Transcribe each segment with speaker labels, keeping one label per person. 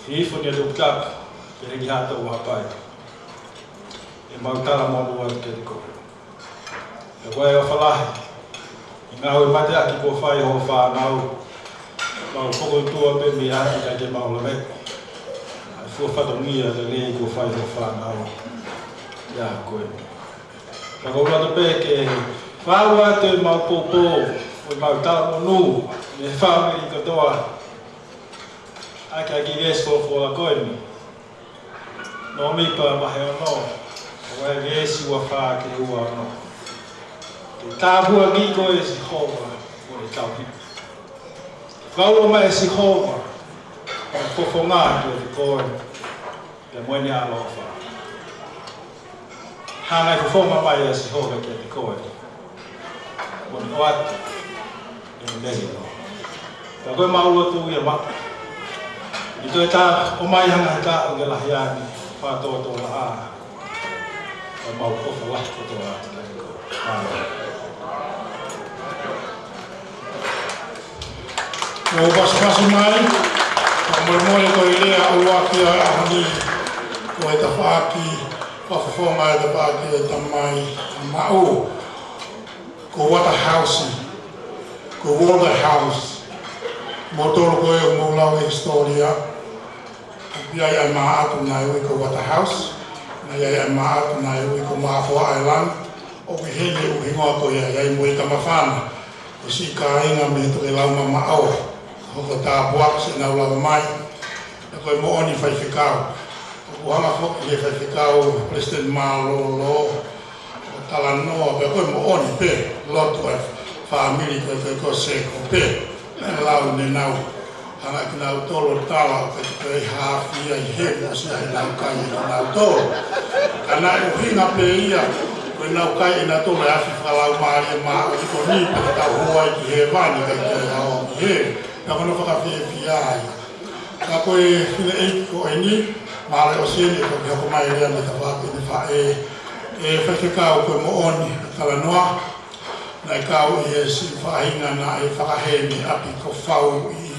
Speaker 1: Hifo ni adoptak, kaya gihata uhapai. E Maukakala mo buat ke ko. E koe o falahi. Ngau e mate aki ko Faiaho whanau. Mau koko tua pe mi aki ka te mau lawe. Ai fua whatongia le lei ko Faiaho whanau. Ia koe. Kako rata pe ke whaua te mau popo. O Maukakala mo nu. Me whaamiri katoa. Ake aki gesko fo la koe ni. No mipa mahe o no. Wa gesi wa fa ke ua no. Te tāpua ki ko e si hova o e tauhi. Whaua mai si hova. O fofonga ki o te koe. Te moene alofa. Hanga i fofonga mai e si hova ki o te koe. O ni oatu. E ni neri no. Ta koe maua tu ia maka. I toi tā o mai hanga ka o ke lahi ani. Whātoa tō la a. Mau kofa lahi kotoa ati kai ko.
Speaker 2: O pasipasi mai, o moe ko i lea o waki a ahani ko e ta whaaki, whawhawha e ta whaaki e ta mai a mao. Ko wata house, ko water house. Mo tōro ko e o maulau e historia. Piai ai maa atu nai ui ko wata house. Nai ai maa atu nai ui ko Mafua Island. O ki henge u hingoa ko iai mo i tamawhana. Ko si ka inga me to e lauma mao. Hoko tā buak si nau lawa mai. E koe mo oni whaiwhikau. O hanga whoki e whaiwhikau President Malolo. O talanoa. E koe mo oni pe. Lotu e whaamiri koe ko seko pe. E lau ne nau. Hanga ki nau tolo tala. Koe hawhi ai heko si ai nau kai i nau tolo. Kana e hinga pe ia. Koe nau kai i nau tolo e awhi whalau maari e maa. O ko ni pe tau hoa i ki he vani kai kai hao ki he. Ka kono whakawhiawhi ai. Ka koe whine eiki ko e ni. Maare o sene ko ki hoko mai rea me ta whake ni wha e whakekau koe mo oni tala noa. Nai kau i e si whahinga na e whakahene api ko whau i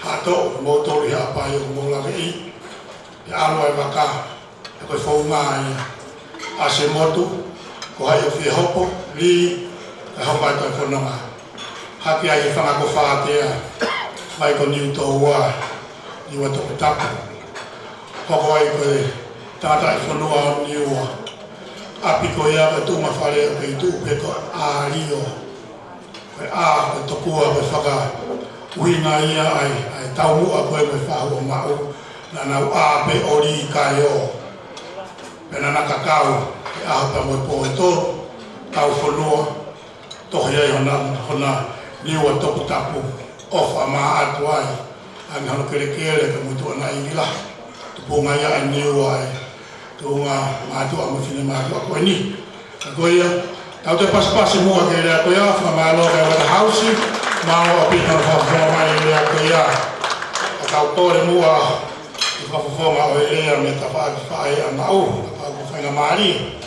Speaker 2: hato mo tori hapai o mo lave i. E alo e waka e koe whaunga i a se motu. Ko hai o whihopo, li, e hopai koe whanonga. Haki ai e whangako whaatea. Mai ko niu tō ua, niua tō tapu. Hoko ai koe tata i whanua o niua. Api ko ia koe tūma whare o kei tūpe ko a rio. Koe a koe tokua koe whaka uhinga ia ai taumua koe me whahua mau. Na nau a pe ori i kai o. Pena na kakau, ke aho pa moe po e tōru. Tau whanua, tohi ai hona niua tōku tapu. Ofa maa atu ai, ani hano kere kere ka mutu ana i gila. Tupunga ia ai niu ai, tuunga maatu a mawhine maatu a koe ni. Ka koe ia, tau te pasipasi mua ke rea koe ia, wha maa loka e wata hausi, maa o api hana whawhawha mai rea koe ia. A kau tore mua, i whawhawha o e rea me ta whaaki whae a mau, ka kau whainga maari.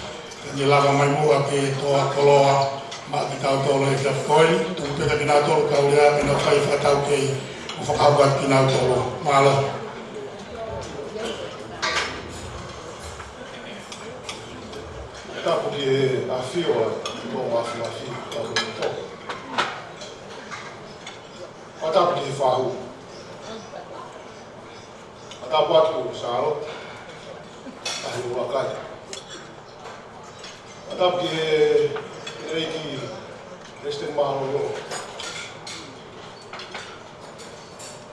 Speaker 2: Ka ni lava mai mua ke toa koloa, ma ki tau tolo e kia koeni, tuku teka ki nau tolo kau rea, me no whai whatau kei, o whakaukat ki nau tolo, malo.
Speaker 3: Tapu ki e a whio mō awhi a whi, tapu ki tō. A tapu ki e whahu. A tapu atu sāro, a hi ua kai. A tapu ki e reiki President Malolo.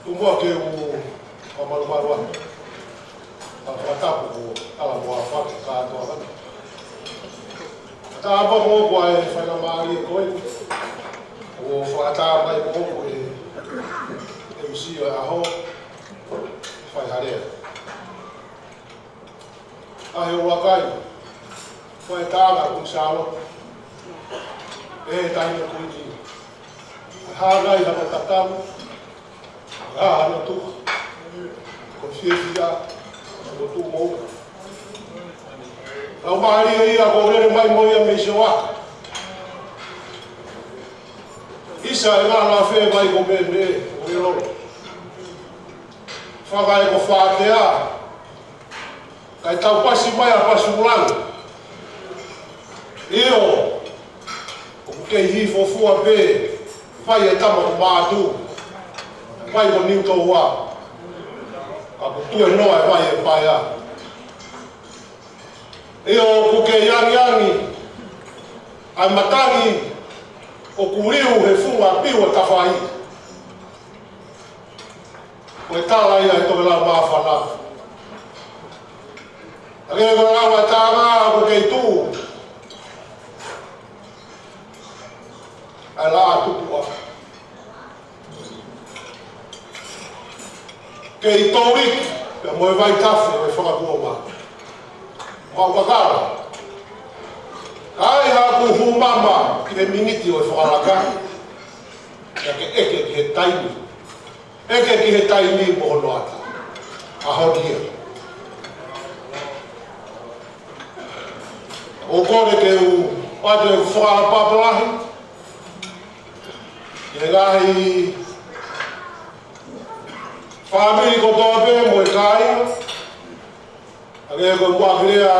Speaker 3: Tumua ke u amarumaru atu. A whatapu ko ala moa whaki kātoa atu. Tā apa mō kua e whainga maari e koe. O whaatā mai mō ko e usi o e aho. Whai harea. Ahe o wakai. Whai tāna kung sālo. E taina kuiti. Hāngai hama tatamu. Hāna tuka. Ko whiawhia. Ko tū mōka. Au maari e ia ko rere mai mo ia me se waka. Isa e ngā la whē mai ko me o e loro. whakai ko whātea. Kai tau pasi mai a pasulang. Eo, o kei hifo fua pe, whai e tama ko mātu. Whai ko niu tau wā. Ka ko tue noa e whai e whaia. Eo, ko kei yangi, ai matangi, o kuriu he funga piu e tawhai. O e tāla ia e toke lau māwhana. Ake ko lau e tāngā ko kei tū. Ai la atutua. Kei tōrik, pe moe vai tawhi e whakakua mā. Maukakala. Ai haku humama ki he miniti o e whakaraka. Ia ke eke ki he taimi. Eke ki he taimi mohono ata. Ahonia. O kore ke u atu e whakara papalahi. Ke gahi whamiri ko tōpe mo e kāinga. Ake ko muakirea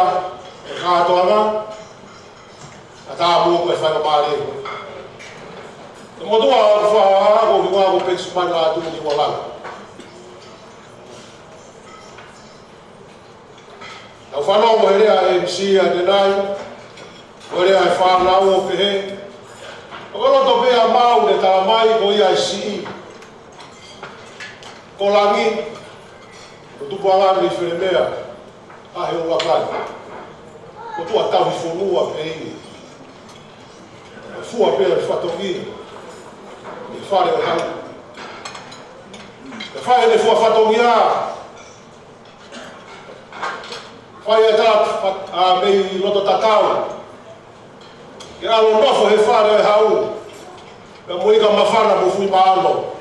Speaker 3: e kātoanga. A tā mua koe whaika pāre koe. Te motua ko whaha ko ki wā ko peksu mai ngā tū ni walanga. Tau whanau mo herea e MC a tenai. Mo herea e whanau o pehe. O koloto pea mau ne tala mai ko ia e si. Ko langi. Ko tupu alami i wheremea. Ahe o wakani. Ko tua tau i whonua pehi. Fua pela de fatongi. E fare o hau. E fare de fua fatongia. Fare e tala a mei loto tatau. Ke alo nofo he fare e hau. E moika mawhana mo fui maalo.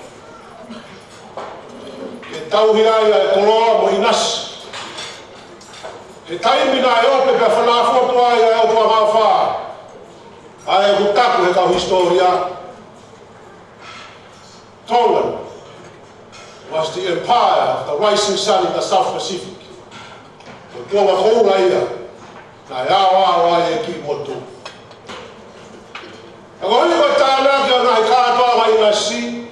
Speaker 3: Ke tauhiai e koloa mo inasi. Ke taimina e ope pe whanafo ai e opa ngawha. Ai ku taku he kau historia. Tonga was the empire of the rising sun in the South Pacific. O tua koura ia, na awa e ki motu. A ko hini ko tāna ki o nai kātoa mai na si,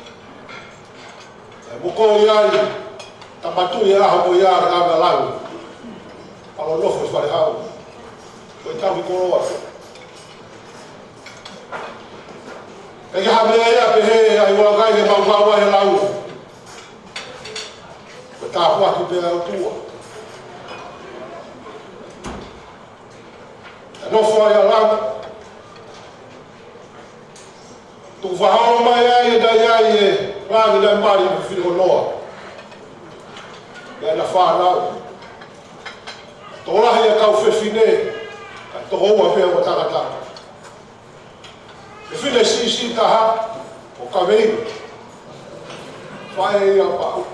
Speaker 3: e muko iai, tamatu i aho ko ia ranga lau. Alo nofo whare hau. Ko i tau i koroa. E ki hamea ia pe he ai walakai ke Maukakala he lau. Ko tā huaki pe au tua. E nofo ai a lau. Tuku whahao mai ai e dai ai e rangi dai mari me whiri o noa. E na whanau. Tō rahi e kau whewhine. Tō hoa pia o takataka. E while si taha o kawei. Whae ia pau.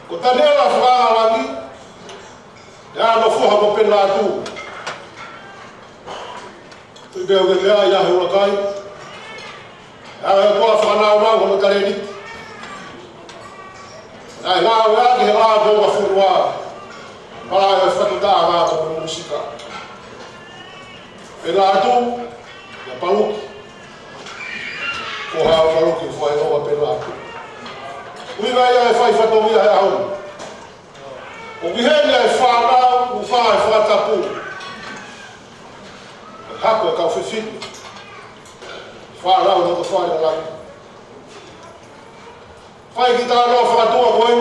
Speaker 3: Ko tanela whakarangi. E ano fuha ko pena atu. Tui beo ke mea ia he urakai. E a toa whanau nau hono tareni. Nai ngā ua ki he ngā tōga whurua. Mara e whatutaa ngā tōga musika. E nā atu, ia paluki. Ko hao paluki whae noa pe nā atu. Uinga ia e whai whatongia he au. O kihenia e whanau, u whae whatapu. E hako e kau whiwhiti. Whanau no to whae na laki. Whai ki tā noa whakatua koe.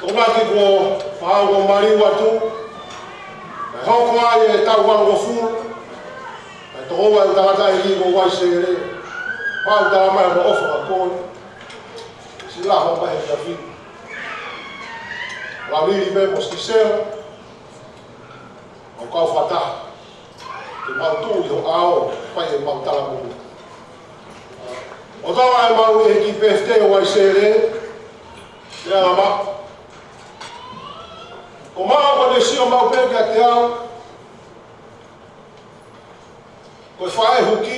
Speaker 3: Ko naki ko whao ko mariu atu. E hoko ai e tau wano ko furu. E to hoa e tangata i ligo wai se ere. Pau tala mai mo ofa ka koi. Si la hoa mai e ka whiri. La wiri me mo stisera. O kau whataha. Ke mau tū i ho ao, pai e mau tala mungu. O tawa e mau e ki PFT o wai se ere. Te anga ma. Ko maa ko ne si o mau peke a te au. Ko e whae huki.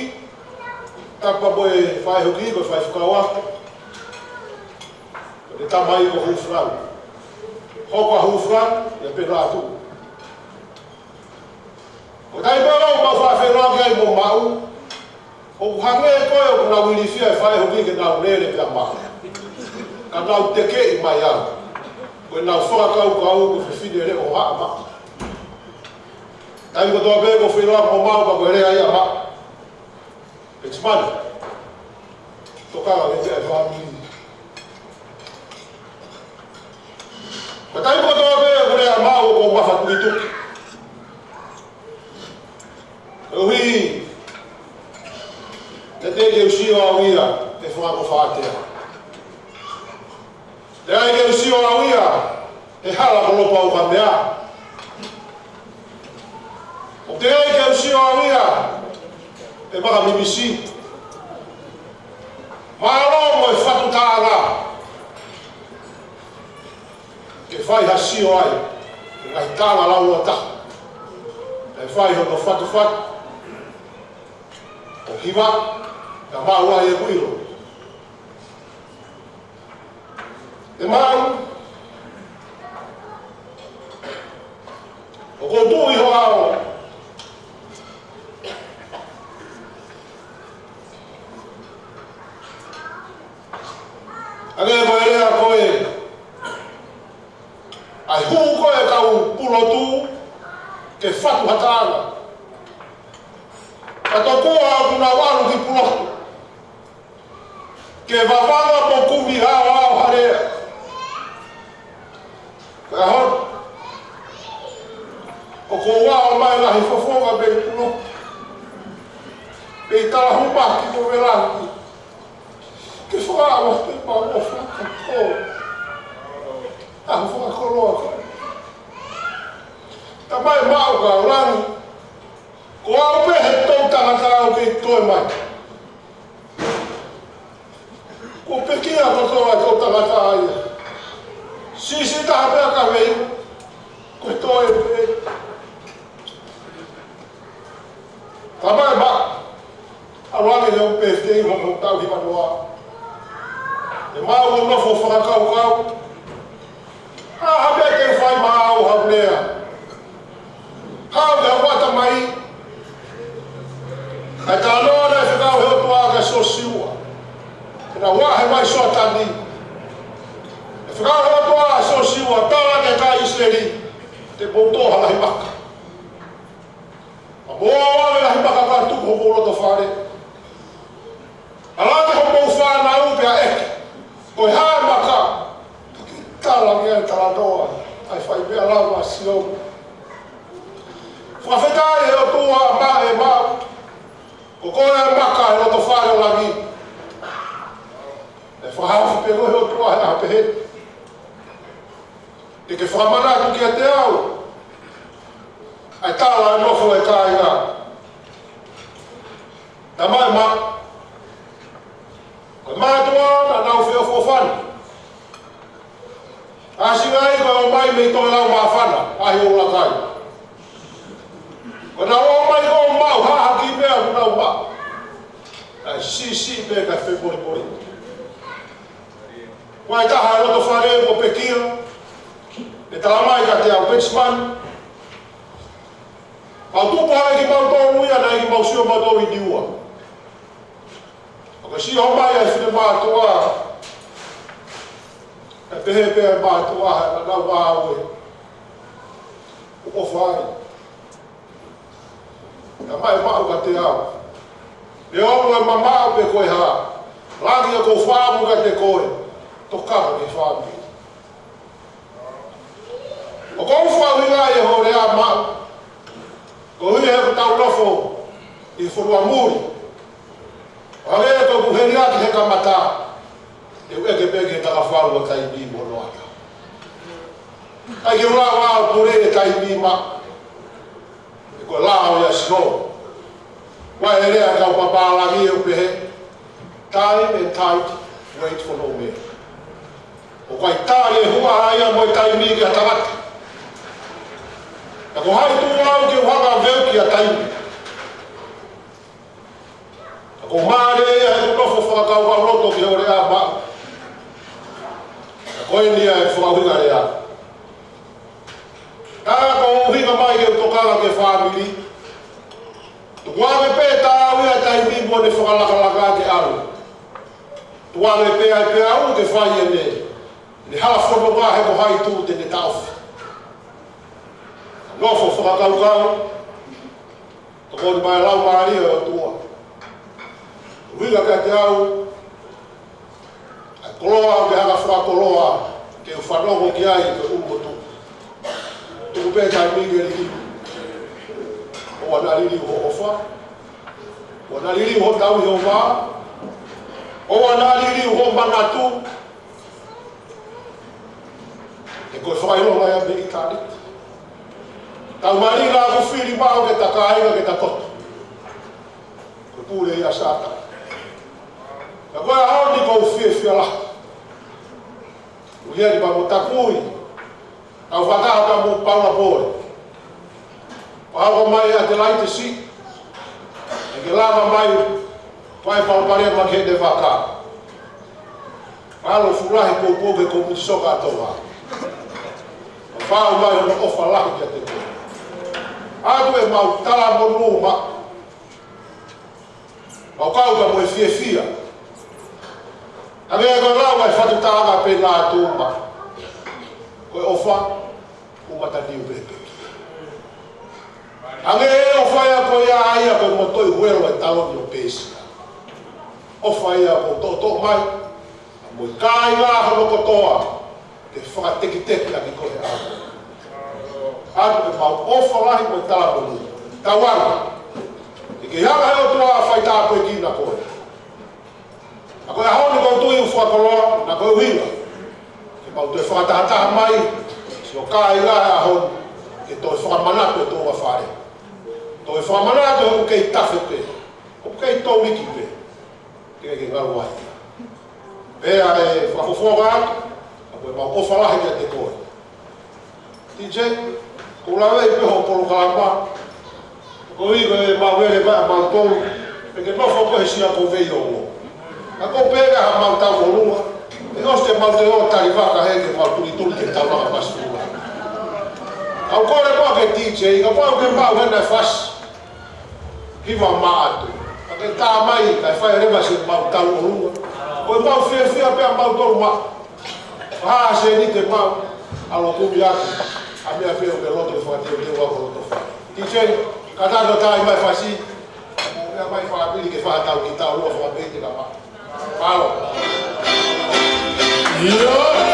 Speaker 3: Tapa mo e whae huki, ko e whae whakawaka. Le tamai ko hufran. Hoko hufran ya pelatu. O tai bala o fa fe ro ga mo mau. O hange ko o na wili fia fa ho ki na lele pe ma. Ka na teke I mai ya. Ko na fora ka ko fidele o ha ma. Tai ko do be ko fe ro mo mau ba ko re ai ma. It's money. Tocava a gente família. Mas aí quando eu vejo a mal com uma fatura, eu vi. Até que eu chego a uia, te foi uma fatia. Daí que eu chego a uia, e hala colocar o cambiar. O que é que eu chego a uia? E para me vestir. Malo mo fatu tala. Que fai hasi o ai. Ai tala la o ta. E fai ho fatu fat. O hiva, ka mau ai e kuiro. E mau. O ko tu I ho ao. Age koe rea koe, ai huu koe kau pulo tu, ke whatu hatanga. Ka tō koa kuna waru ki pulo. Ke wawanga po kumi hao hao harea. Ka hon. O ko wao mai lahi fofonga be pulo. Be tala humpa ki ko velangi. Que fala, mas tem mal, eu falo, ah, vou falar coloca. Tá mais mal, cara, lá no. Qual o perretão tá na cara que tô mais? O pequeno tô tá na cara. Se tá bem a cabelo, cortou ele. Tá mais mal. Agora ele é um perfeito, vamos montar o riba do ar. E mau o no fo fa kau. Ah, habe ke fai mau hablea. Hau da wata mai. Ai ta no na se kau ho tua ka so siwa. Na wa he mai so tani. E fa ho tua so siwa ta la ke ka isleri. Te boto hala himaka. A boa la himaka ka tu ho bolo to fare. Ala te ho mo fa na u pe ek. Koe hae maka, ki tala mea tala doa, ai whai mea lawa sio. Whawhetai e o tua ma e mau, ko koe maka e roto whare o lagi. E whahafu pe koe o tua e hape he. E ke whamana ki a te au, ai tala e nofo e kai ngā. Ta mai ma. Koe mātua na nau whio whofana. Asi ngai koe o mai mei toi lau mawhana, ahi o lakai. Koe na o mai ko o mau, haha ki mea ku nau mau. Ai si mea kai whi pori. Koe taha e roto whare o pekia, e tala mai ka te au petsman. Pau tupa e ki mau tō nuia na e ki mau sio mau tō I diua. Ka si ho mai ai whine mātua. E pehe pēr mātua na nau māue. Uko whai. Ka mai mau ka te au. Me ono e mamau pe koe ha. Rangi a ko whāmu ka te koe. Tokara ke whāmu. O kou whāwinga e ho rea mau. Ko hui he ko tau nofo I whurua muri. Area to buheria ki he kamata. E eke peke taka wharu a tai mi mono ata. Ai ki ura wao pure e tai mi ma. E ko lao ya sino. Wai area kau papalangi e upehe. Time and tight, wait for no man. O kai tāre hua aia mo tai mi ki a tawati. E ko hai tu au ki uhanga veu ki a tai mi. Ko mare e he nofo whakau wa roto ki ore a ma. Koe nia e whakauhinga rea. Tāra ko uhinga mai ke utokanga ke whamili. Tukuame pē tā uia tai mimo ne whakalaka ke aru. Tukuame pē ai pē au ke whai e ne. Ne hala whono ngā he ko hai tū te ne tauwhi. Nofo whakakaukau. Toko ni mai lau maari o tua. Uhinga ka te au. Koloa ke haka whakakoloa. Ke whanongo ki ai ke umotu. Tuku pē tai mingi e ki. O ana lili ho ofa. O ana lili ho tau hi o wā. O ana lili ho manatu. E koe whakailonga ia me i tārit. Tau mari ngā kuwhiri māo ke ta kāinga ke ta toto. Koe pūre ia sāta. Ka koe hao ni kou whia la. Uhia ni mo takui. Tau whakahaka mo paula pōre. Pāko mai a te lai te si. E ke lama mai pai pauparea ma ke te whaka. Pālo furahi kou ke kou muti soka atoa. Pāo mai hono ofa lahi kia te koe. Atu e mau tala mo numa. Mau kauka mo e fia. Ame e koe lau e whatu tāga pe ngā tūma. Koe ofa, umata niu pepe. Ame e ofa ia koe ia aia koe mo toi huero e talo ni o pēsia. Ofa ia ko tō mai. Mo i kāi ngā hono kotoa. Te whakateki teki aki koe au. Atu e mau ofa lahi mo i tala mo numa. Tawanga. E ke hanga heo tua a whai tā koe kina koe. A koe haoni kou tui u whakaloa, na koe uhinga. Ke mau tue whakatahataha mai, si o kā i ngā a honi, ke toi whakamanatu e tōga whare. Toi whakamanatu e hoku kei tawhi pe, hoku kei tō wiki pe, ke ngaru ai. Pea e whakafofoga atu, a koe mau ofa lahi kia te koe. TJ, kou lawe i peho polo kalama, koe i koe mau vere mai a mau tōu, e ke nofo koe sia kou vei o ngo. A ko pega ha mau tau o lunga. E os te mau te o tari waka he ke mau tuli ke tau laka pasu lunga. Au kore koa ke TJ, ka pau ke mau hena e whas. Hiwa maa atu. A ke tā mai, kai whai rewa se mau tau o lunga. Koe mau whia pia mau tolu maa. Haa se ni te mau, alo kumi aku. A mea pia o ke loto e whakateo te wako loto wha. TJ, ka tāno tā i mai whasi. Mea mai whakapili ke whakatau ki tau lua whakapili ka maa. Palo.
Speaker 2: Hello.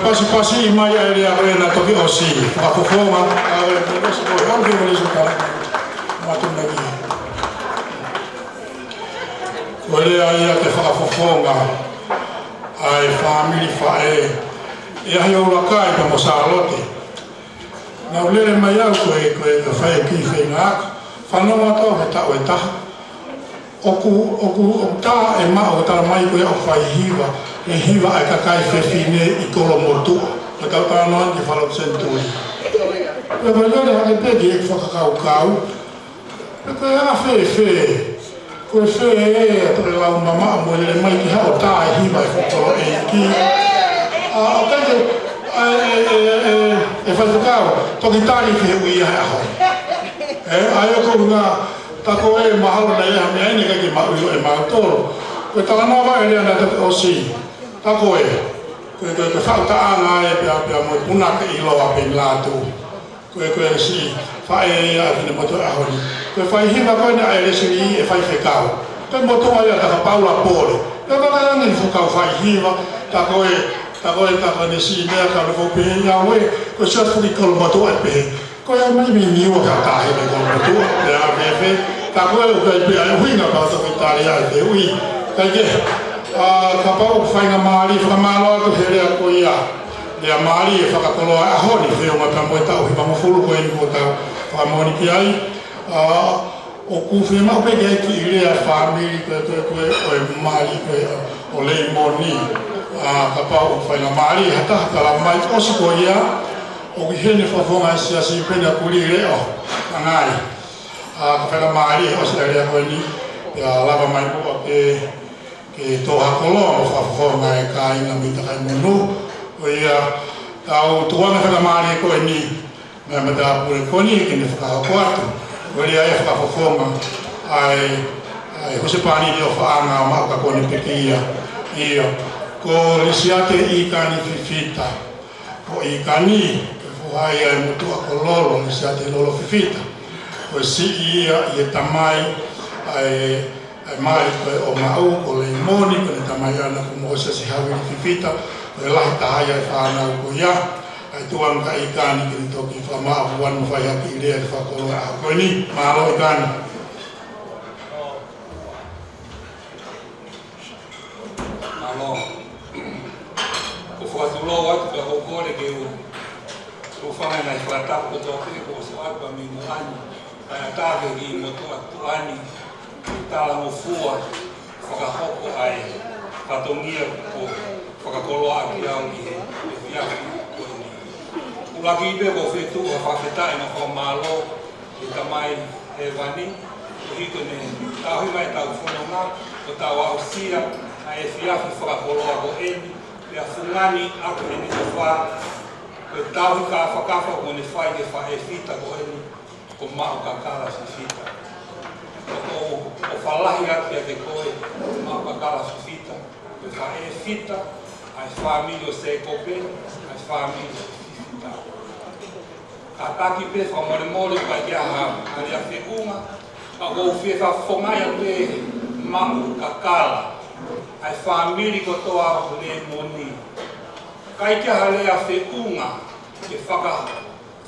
Speaker 2: pasi mai ai rea rena toki osi. Whakafofonga, awe pēpesi koi hau ki wale suka matunagi. Ko lea ia te whakafofonga ai whamiri whae. E ahi ora kai ka mo Salote. Nau lere mai au koe whae ki whenaka. Whanau atau he tau e taha. Oku tā e mao tala mai koe au Faihiwa. E hiwa ai kakai Fifine i Kolomotu'A. E tau tā noan ki whalau sentui. E mai lere hake pegi e whakakau. E koe a whee. Koe whee e tore lau mama mo lere mai ki hao tā e hiwa e whakalo e ki. O kake e whatukau. Toki tāri whee ui ai aho. Ai o kou ngā tako e mahalo na ea mea ene kake maui e mautoro. Koe takanoa e rea na te osi. Tako e. Koe whauta anga e pia mo punaka i loa pe lātu. Koe si whae e a whine moto e ahori. Koe whai hiwa koe na e resiri i e whai whekau. Koe moto ai a taka paula pōre. Koe taka anga i whakau whai hiwa. Tako e si mea ka rewho pehe ia oe. Koe siat whaki Kolomotu'A e pehe. Koe au mai mi niwa ka tahe me Kolomotu'A. Pea a pehe. Tako e o kai pea e huinga ka toki tāre ai pe ui. Kai ke. Ka pau whainga maari, whakamalo atu he rea ko ia. Rea maari e whakakoloa a honi, wheo mai pamo e tau, hi pamo fulu koe ni ko tau whakamoni ki ai. O kuwhi mau peke ai ki i rea whamiri koe o e maari koe o Leimoni. Ka pau whainga maari e hataha kala mai osi ko ia. O ki hene whawhonga e siasi pene a kuri reo, angai. Ka whainga maari e osi a rea koe ni, ia lava mai kua ke toha koloa mo whawhonga e ka inga mita kai monu. O ia tau tuanga whakamari koe ni mea mata pure koni ke ne whakahoko atu. O ia e whakawhonga ai hosepani o whaanga mauka kone peke ia. Ia ko lisiate i kani Fifita. Ko i kani ke whuhai ai mutua ko lolo lisiate lolo Fifita. Ko si ia i e tamai ai mai koe o mau ko Leimoni ko ne tamai ana ko mo se si hawi Fifita ko lahi tahaya e whanau ko ia ai tuan ka i kani ki ni toki whamaa huan mo whai haki i rea ki whakoloa a koe ni mahalo i kani.
Speaker 4: Mahalo ko whakatulo atu ka hokore ke o whangai nai whakatapu ko toke ko se atu mi mo ani kai atake ki mo tuani tala mo fua whakahoko ai whatongia ko whakakoloa ki au ki he whiaki koe ni. Ulaki ipe ko whetua whawhetai na whamalo ki tamai he wani ko hiko ne tauhi mai tau whanonga ko tau au sia a e whiaki whakakoloa ko eni pe a whungani ako eni ko wha ko tauhi ka whakawha ko ne whai ke wha e whita ko eni ko Maukakala Fifita. O whalahi ati a te koe Maukakala Fifita. Koe whae Fita, ai whamiri o Sekope, ai whamiri o Fifita. Ka taki pe whamore mole kai kia hama, ari a whiunga, ka kou whiewa whongai a pe Maukakala, ai whamiri ko toa Leimoni. Kai kia hale a whiunga, ke whaka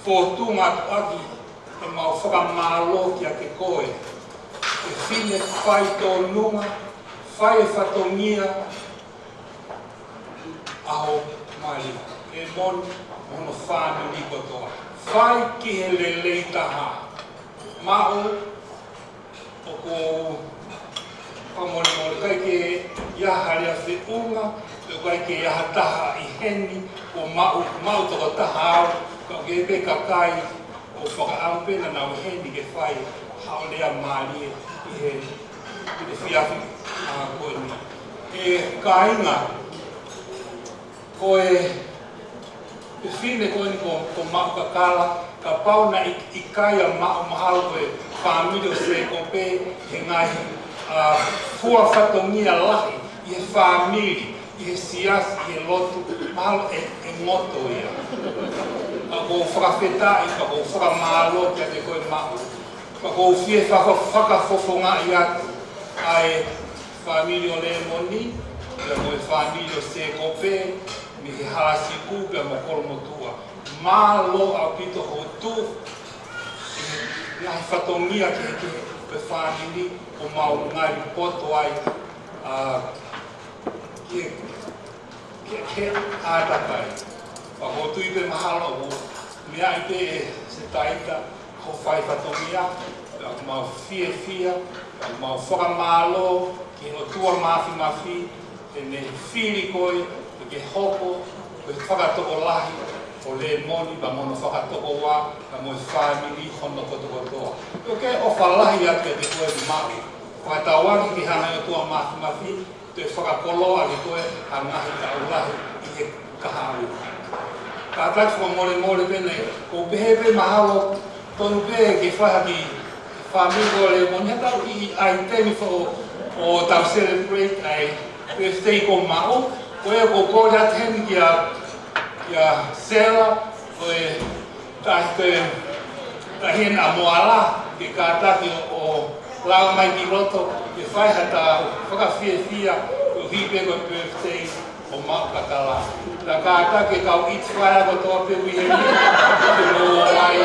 Speaker 4: whotunga atu e mau whakamalo ki a te koe. E whine whai tō lunga, whai e whatongia, aho mali. E mono whānuri kotoa. Whai ki he lelei taha. Mao, o ko whamore kai ke iahare a whiunga, o kai ke iaha taha i heni, o mau toko taha au, ka ke pe kakai, o whakaampena nau heni ke whai, hao lea mali i he whiawhi koe ni. E kāinga, koe whine koe ni ko Maukakala, ka pauna i kai a mahalo koe whamiri o Sekope, he ngai fua whatongia lahi, i he whamiri, i he siasi, i he lotu, mahalo e ngoto ia. Ka kou whakawhetai, ka kou whakamalo kia te koe mahu. Ka kou whie whakafofonga i atu ai whamiri o Leimoni, ia koe whamiri o Sekope, mi he halasi kupe mo Kolomotu'A. Malo au pito hotu, ia he whatongia ke pe whanini o maungai poto ai ke ātakai. Pa hotu i pe mahalo o mea i te se taita ho whai whatongia, au mau fia, au mau whakamalo, ki o tua mafi, e ne whiri koi, ke hoko, ke whakatoko lahi, o Leimoni, pa mono whakatoko wā, ka moe whāmini hono kotoko toa. Ke o whalahi atu e te koe ni mahi. Whakatawaki ki hana o tua mafi, te whakakoloa ki koe hangahi ka ulahi i he kahau. Ka ataki wha pene, ko pehepe mahalo, tonu pehe ke whahaki whamiko o Leimoni, hatau i ai temi o tau celebrate ai birthday ko mao, koe ko kōra teni ki a Sarah, koe tahien a moala, ke kātaki o lau mai ki roto, ke whaihata whakawhiawhia, ko hipe ko birthday o Maukakala. La kātaki kau iti whaia ko toa pe wihemi, ke no mai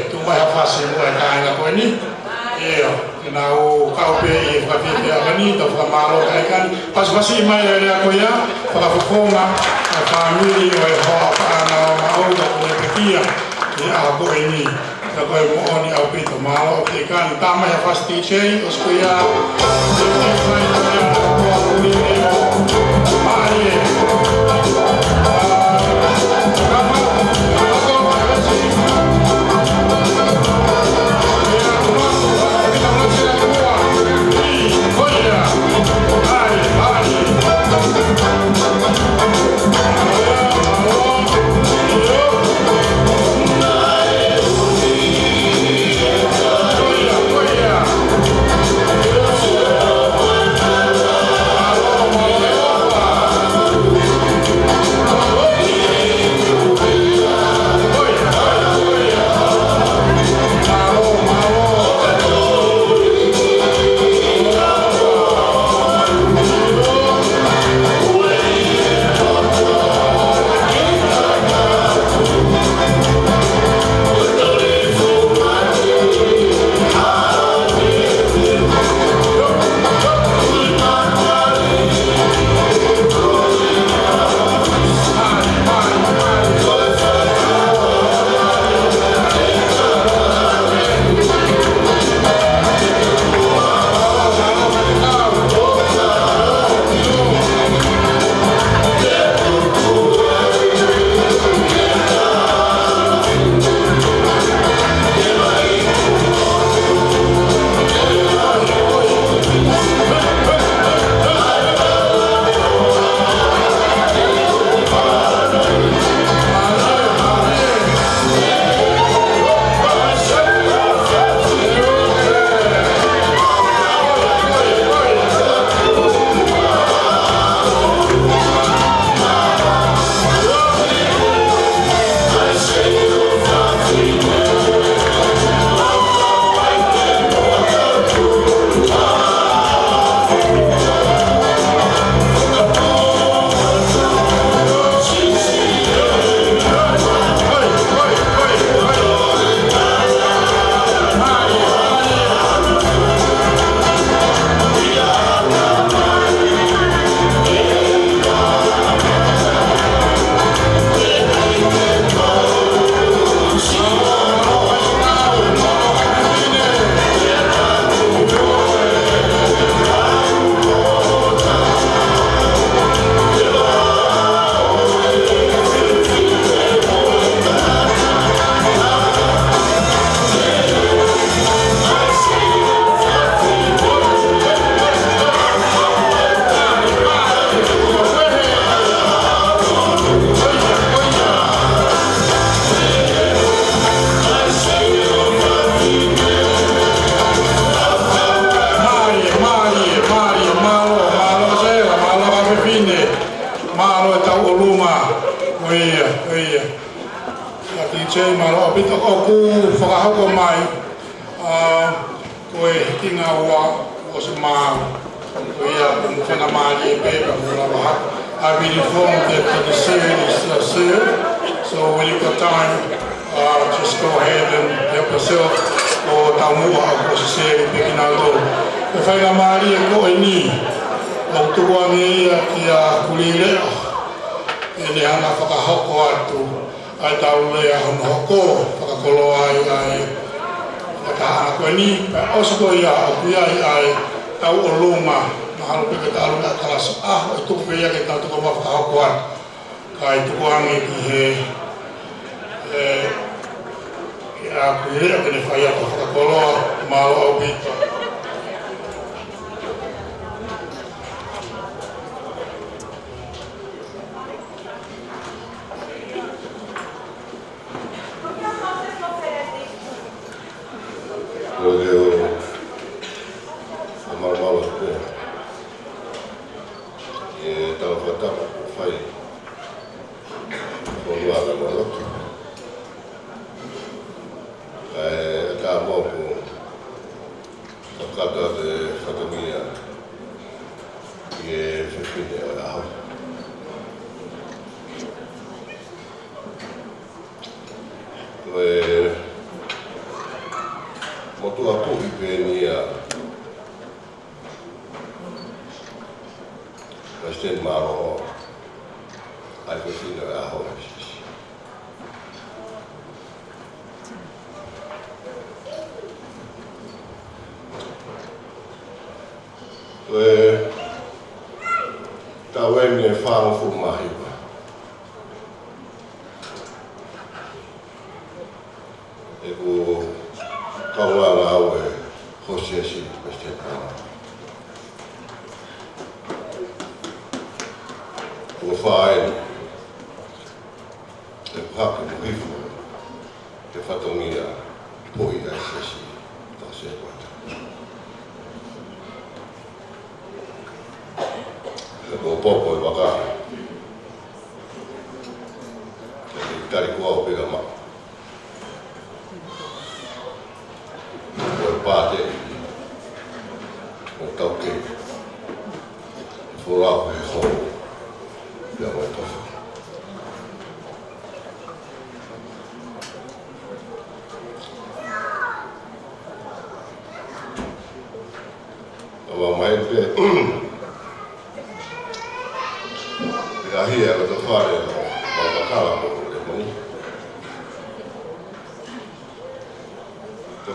Speaker 2: tu mai hafasi mo e kainga koe ni. Eo, kina o kaupe e whakawhiti a mani, tau whakamaro kai kani. Pasipasi mai e rea koe ia, whakafukonga, e whamiri o e hoa whaana o mao, ka kone pekia, e aha koe ni. Ka koe mo oni au pito maro o te kani. Tā mai hafasi tijei, os koe ia, e mai koe ia, koa kuni e o mai e. o e hinga ua o se mau. O ia o whanga maari e pepa mula waha. I've been informed that the serve is served, so when you've got time, just go ahead and help yourself o tau mua o se serve peki nā tō. E whainga maari e ko e ni, o tukuangi ia ki a kulireo, e ne hana whakahoko atu, ai tau lea hon hoko, whakakoloa ai whakahana koe ni, pa osiko ia o pia ai tau o lunga, na halu peke ta alunga kalasa, e tuku pe ia ke tau tuku ma whakahoko atu, kai tukuangi ki he a kulireo ke ne Faiaho whakakoloa, malo au pita.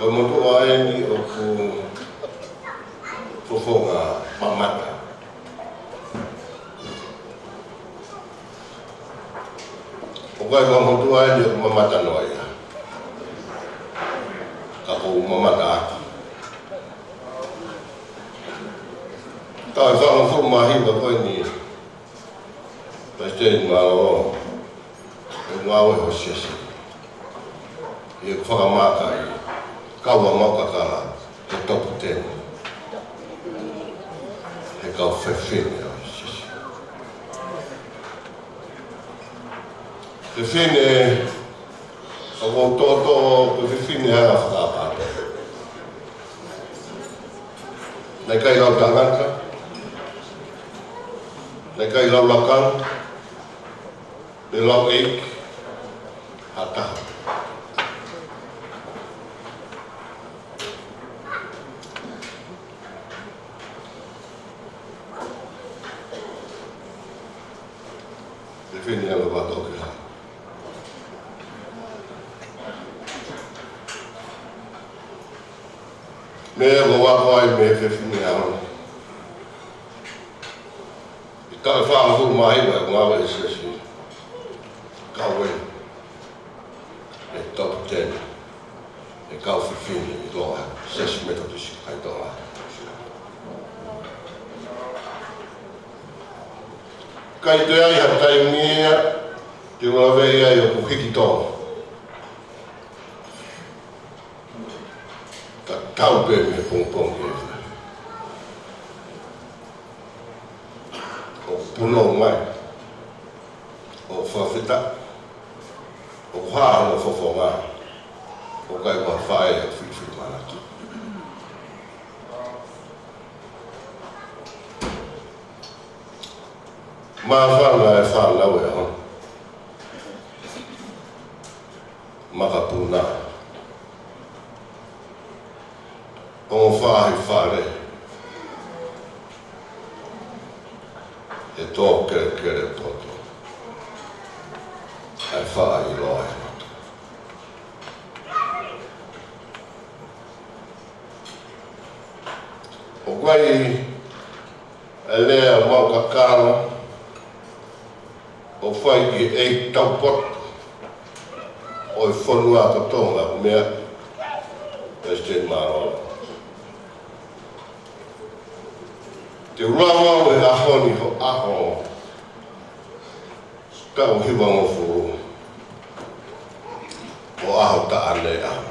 Speaker 2: Kolomotu'A ni o ku fofonga mamata. O kai Kolomotu'A ni o mamata noia. Ka ko mamata. Ka sa mo mahi ka ko ni. Pastei ngao. Ngao ho sisi. E ko whakamaka i kaua Maukakala he top 10. He kau Fifita. Fifita o toto Fifita hanga whakapata. Nei kai lau tangata. Nei kai lau lakang. Nei lau eik. Hataha. Fini ala bato ke ha. Me go wa ko me fini ala. Ita fa fu mai ba ngwa ba isi. Ka we. E top 10. E ka fini do ha. 6 metros ai do ha. Kai te ai hatai mea, te wawe ai o kuhiki tō. Ka tau pe me pongpong e wha. O puno mai, o Fifita, o haa no fofonga, o kai wa whae a Fifita manaki.
Speaker 3: Mawhanga e whanau e hon. Makapuna. O whahi whare. E tō kere toto. E whahi loa e moto. O kwai e lea Maukakala. O whai i e taupot. O i whanua katonga o mea. President Maro. Te urawa o e ahoni ho aho. Ka o hiwa ngo furu. O aho ta ane aho.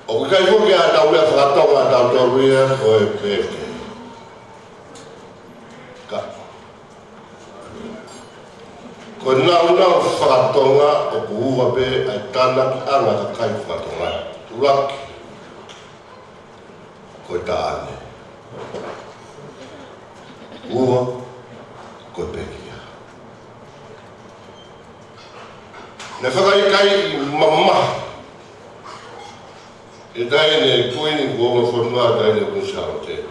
Speaker 3: O kai fuki a tau lea whakatonga tau tau ria o e peke. Ko nau whakatonga o kuhua pe ai tāna ki anga ka kai whakatonga. Turaki. Ko i tāne. Ua, ko i pekia. Ne whakaikai i mamaha. E taine koini kuonga whanua taine kunsao te.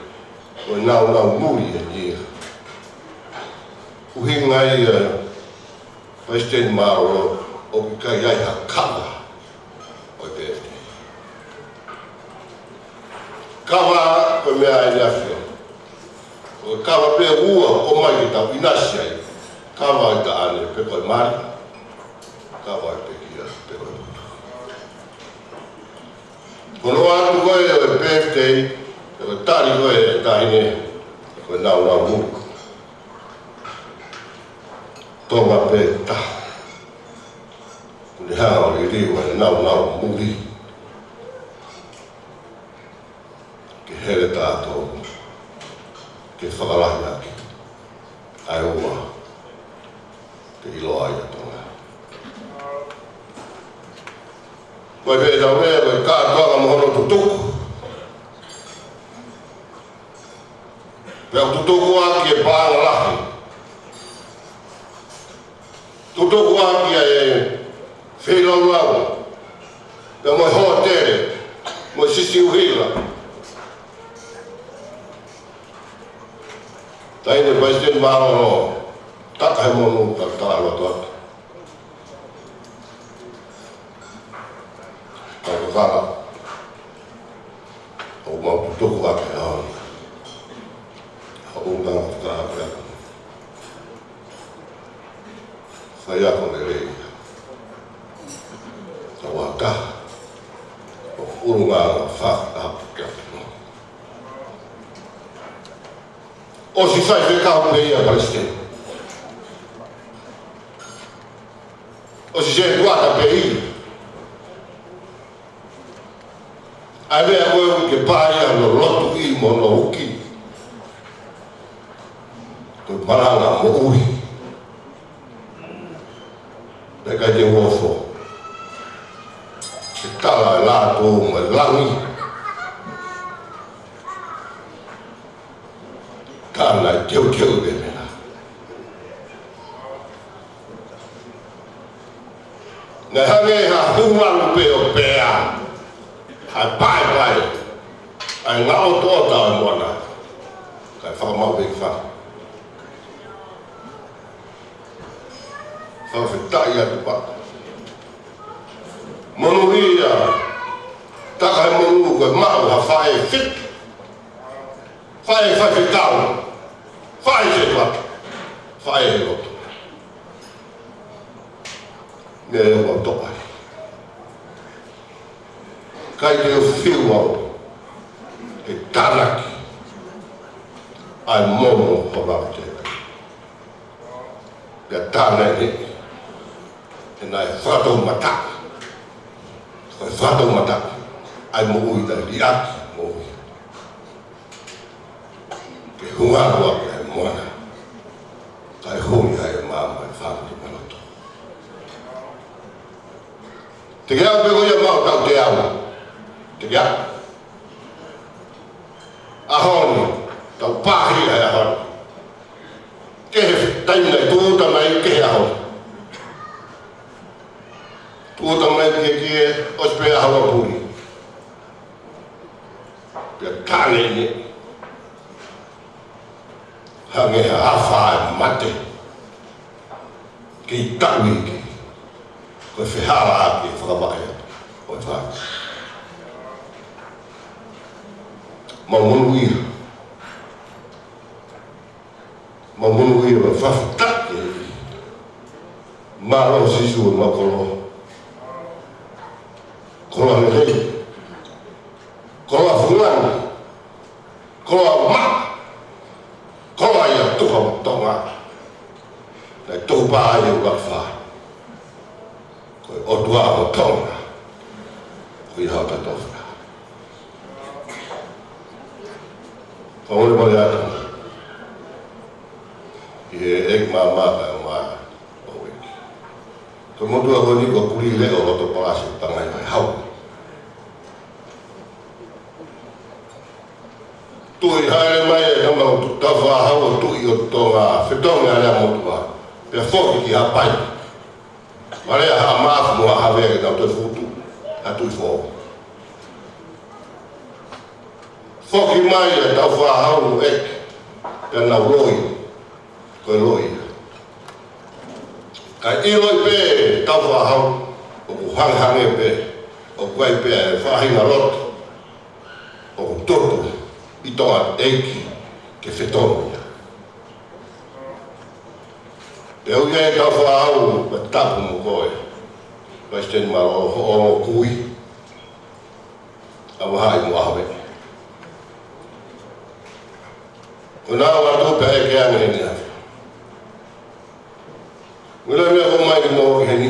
Speaker 3: Ko i nau muri e nia. Uhingai President Maro o ki kai ai ha kawa o te ete. Kawa ko mea ai niafio. O kawa pe ua o mai ki tau inasi ai. Kawa i ta ane pe koi mari. Kawa i pe kia pe koi mutu. Kono atu koe o e birthday, e ko tari koe e tahine, koe nau muku. Tonga pe ta. Kuni hao i riwa e nau muri. Ke here tātou. Ke whakalahi aki. Ai ua. Ke iloa i a tonga. Koe pe tau mea koe kātoanga mohono tutuku. Pea tutuku aki e pāna lahi. Tutuku aki e whilau lau. Pea moi hoa tere. Moi sisi uhila. Taine President Maro taka he monu ka tālo tuata. Maukakala. O mau tutuku aki e hao. Hau ngā whakahapea. Faiaho le rei. Ka waka. O urunga ngā whakahapea. O si whai whekau pei a Palestine. O si se tuata pei. Ai mea koe ke pai ano lotu i mono uki. Koe maranga mo ui. Peka te uofo. Se tala e lātou me langi. Tāna e teu te mena. Nei hange ha huaru pe o pea. Hai pai. Ai ngao tōta e moana. Kai whakamau peki wha. Whawhitai atu paka. Monu hia. Taka he monu koe mau ha whae fit. Whae whawhikau. Whae te paka. Whae he roto. Nea e ua topai. Kai te whiu au. E tānaki. Ai momo horau te. Pea tāna e heki. E nai whātou mataki. Koe whātou mataki. Ai mo ui tai li aki mo ui. Ke huarua ke he moana. Kai hui hai e māma e whātou manoto. Te ke au pe koia mau tau te au. Te ke au. ke os Faiaho puni. Pia kane ni. Hange hafa mate. Ki tawi ki. Ko Faiaho ki whakawai. Oi whaka. Maumunuia. Maumunuia wa whawhitake. Maro sisu ma kolo. Kolo hanei. Kolo afungani. Kolo ma. Kolo ia tuha tonga. Nai tupa ia wakfa. Koi otua o tonga. Koi hauta tofa. Kamu boleh ada. Ia ek mama mama. Komotu'A ni ko kuli le o to palasi tangai mai hau. Tui hae mai e kama tu tawa hau tu i o tonga Fitonga le Motu'A. Pe foki ki hapai. Mare ha mafu mo ha ve na to futu. A tu fo. Foki mai e tawa hau ek. Pe na roi. Ko roi. Kai iloi pe tawa hau o hanghange pe o kwai pe whahinga lot o toto i toa eiki ke Fitonga. Te au iei tawa hau me tapu mo koe mai steni maro o kui a wahai mo ahawe. Ko nā watu pe eke ane ni hawe. Mula mea ko mai ki mo heni.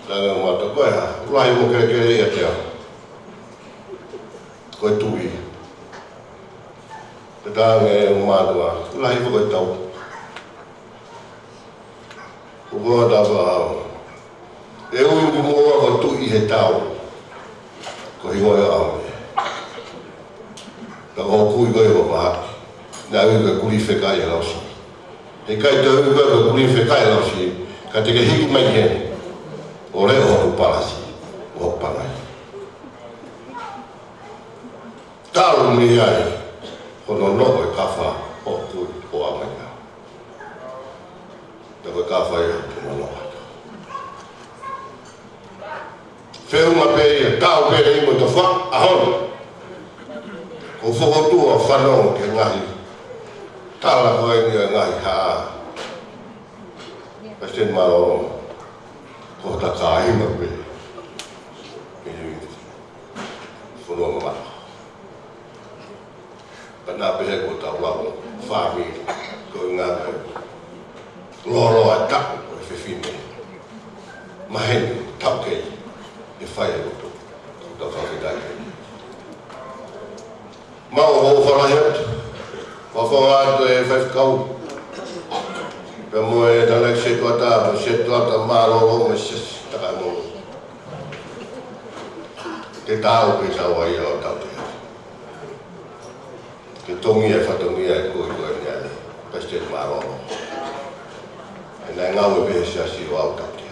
Speaker 3: Langa mata koe ha. Ulahi mo kere kere ia te au. Koe tui. Te tānge e o mātua. Ulahi mo koe tau. Ko koa tawa hao. E ui ki mua ko tui he tau. Ko hingoe au. Ka ko kui koe ko mahaki. Nā ui koe kuri whekai e lausi. E kai te ui koe kuri whekai e lausi. Ka te ke hiki mai hene. O re o tu palasi. O panai. Tāru mi ai. Hono noho e kawha o kui o amai. Te koe kawha e hono noho. Whiunga pe ia tau pe rei mo te wha ahon. Ko whokotua whanau ke ngahi. Tāla koe ni a ngahi haa. Pasten maro. Ko ta kai ma pe. Whanau ma mara. Pana pe he ko ta wau. Whami. Ko ngahi. Loro a tapu ko Fifita. Maheni tau kei. E Faiaho tu. Ta whawhitai kei. Mau ho wharahiat. Whawhanga e whawhikau. Pe moe tanak se tuata, se tuata maro me se taka mo. Te tau pe tau ai o tau te. Te tongi e whatongi e koi koi ni ale. Peste maro. E nai ngau e pe se asi o au tau te.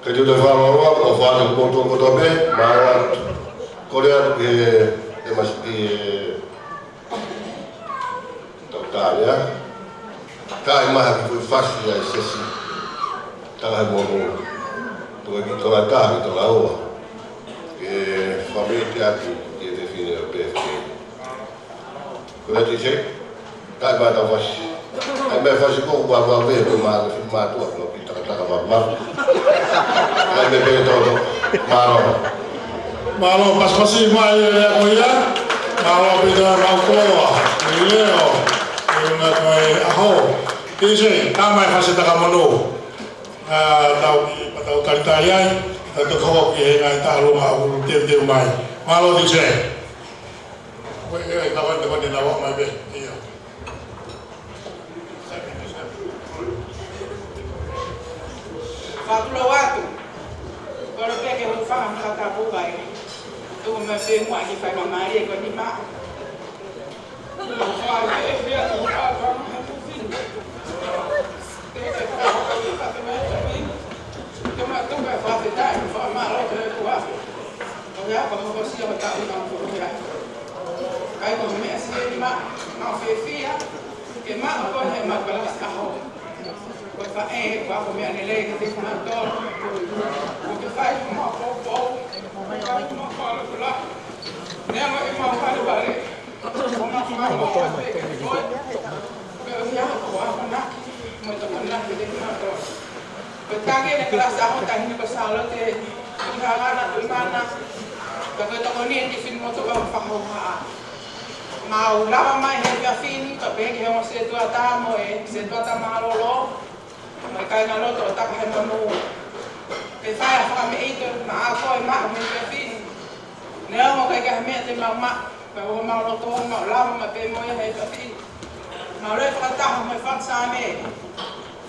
Speaker 3: Kei te wharoa o whātu Konga pe, maro Korea e masiki e tautarea. Kai maha ki kui whasi ai sesi. Takai mono. Tuka ki tola taha ki tola ua. E whamete atu ki e te whine o PFK. Korea te se, kai maha ta whasi. Ai mea whasi koku wā wē koe maha ki mātua no ki taka wā maru. Kai mea pere toto maro.
Speaker 2: Malo pas-pasi mai e ako ia. Malo pita Maukakala. Leo. Iuna koe aho. Ise, tamai whase taka mono. Tau ki patau taritari ai. Tau koko ki he ngai tālunga uru teu mai. Malo ise. Koe e kawan te wani na wak mai be. Ia.
Speaker 5: Whakula watu. Koro peke hu whaham haka puai. Tu me pe moi ki fai mamari e ko ni ma. Fai e bea tu fa fa ma tu fin. Te fosia o tau na ko ia. Kai ko me asi ma Fifita ke ma ko he ma kala Faiaho. Ko fa ko me ane le ke te na to. Ko ke fai ma ko ko ma ko la. Ne ma e ma fa le bare. Ko ma fa ma ko ia ko wa na mo to na ke te na to. Ko ta ke le kala Faiaho ta ni ko sa lo te Hana mana kalau tak ni di film tu bang faham mau lama mai he ya fin tapi ke mo se tu ata mo se tu ata malolo mai kai na lo to tak he mo ke fa fa me itu na ko ma me ya fin ne mo kai ka me te ma ka mo ma lo to ma lama ma pe mo ya he ya fin ma le fa ta mo fa sa me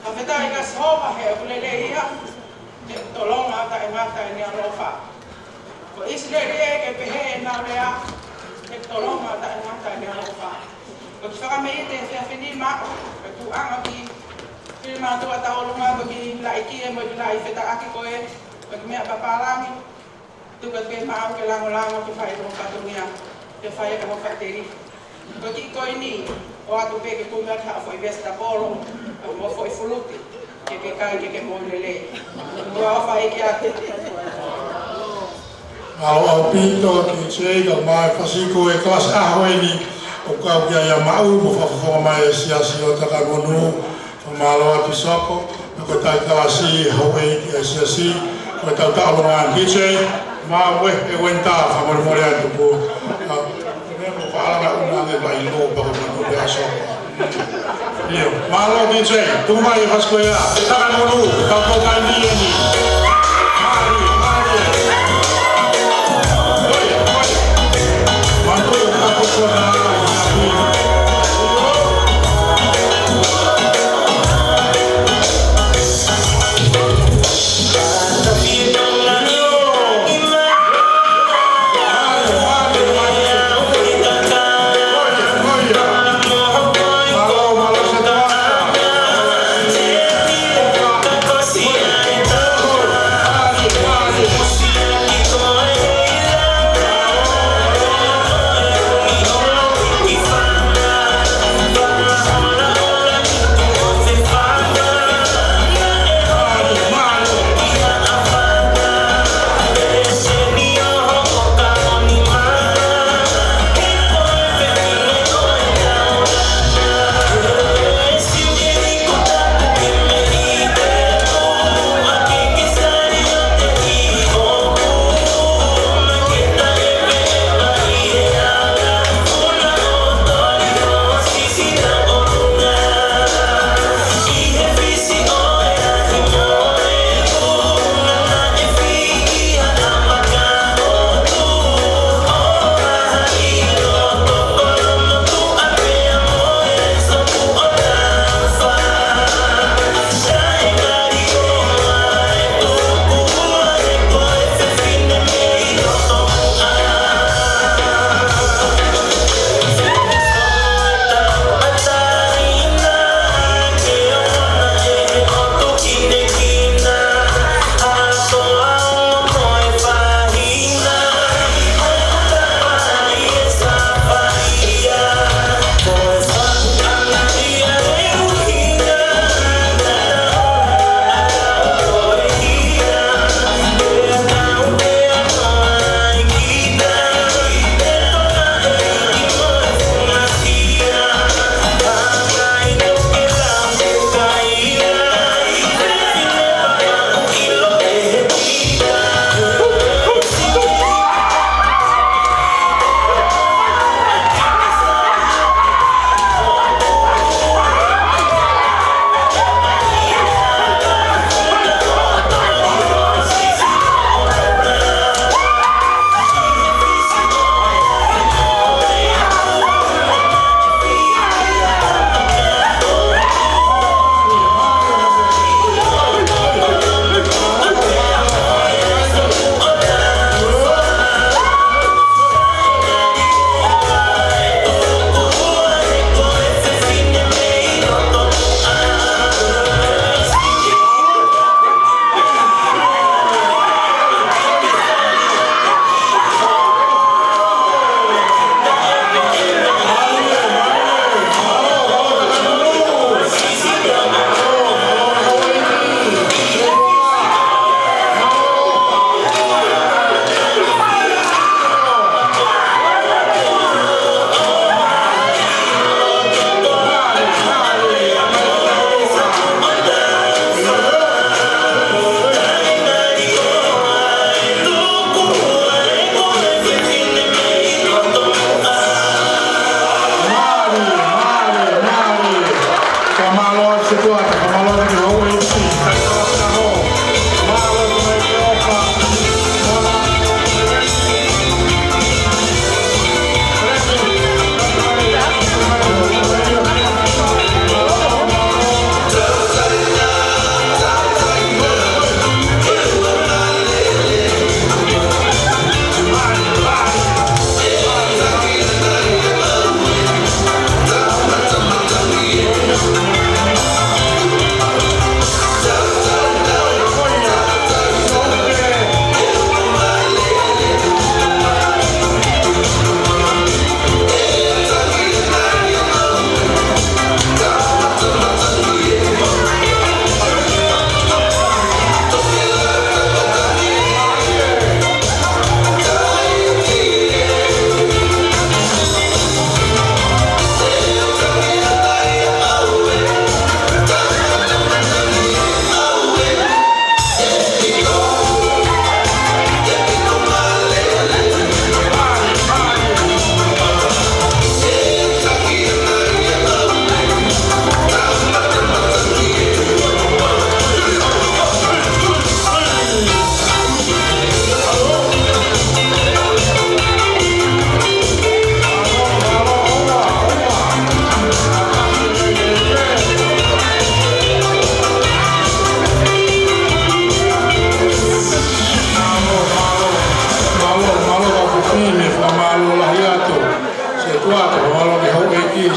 Speaker 5: a feta ina so ba he o le le ia tolong ata ngata ni alofa ko isle ke pehe na lea tolong ata ngata ni alofa ko fa me te se fini ma tu anga ki ma tu ata olunga ko ki la iki mo la feta aki ko me apa palangi tu ko ke ma ke langolango ki fa ko katunia ke fa ka ko fateri ko ki ko ini o atu pe ke ku me ka foi vesta polo mo foi fuluti que cai que morrele o fai que ate
Speaker 2: ao pinto que chega mais fasico e classe ahoini o ka ya mau mo fa mai sia o ta gonu malo atu soko ko ta classe ahoini que sia si ko ta ta ora que che ma we e wenta fa mo mo atu ko mo fa ala una de bailo pa ko de aso malo DJ, tu mai faz coisa, tá na mão, tá tocando ali. Mano, tá tocando.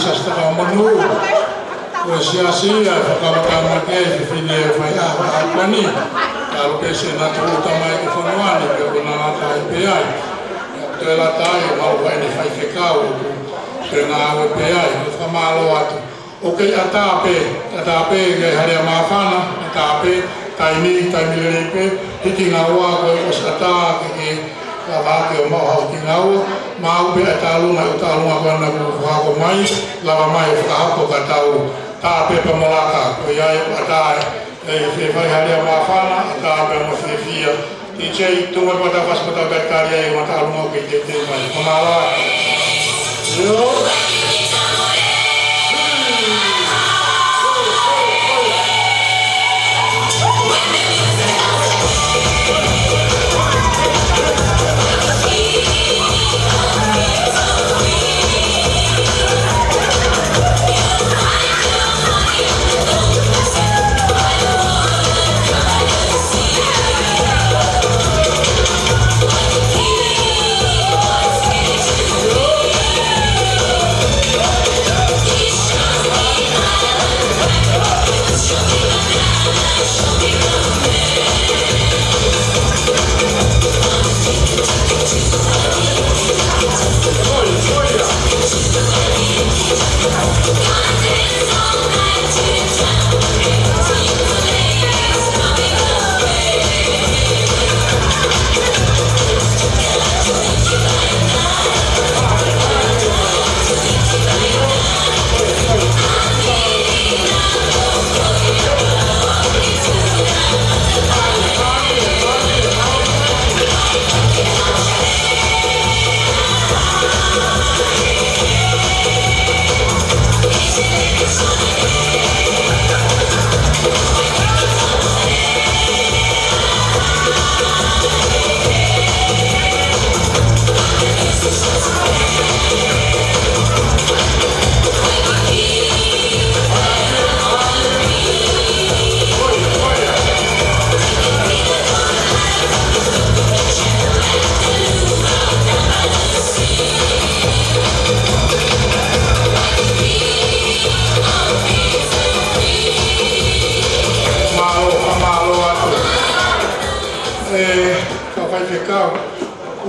Speaker 2: sa ka manu. Ko sia ka ka ke fine Faiaho ani. Kalau ke se na tu mai ke fonoani ke na ka pe ai. Te la tai mau ni fai ke kau. Te na pe ai fa malo atu. Oke atape ke hale mafana atape taimi lepe hiki ngawa ko osata ke lava ke o mau hau ki ngawa mau be atalu ko na ko mai lava mai fa ko ka tau tape pa molaka ko ia atai e fai hale mafana atape mo fifia DJ tu mo pata pas pata kari e mata lu ke te mai mala yo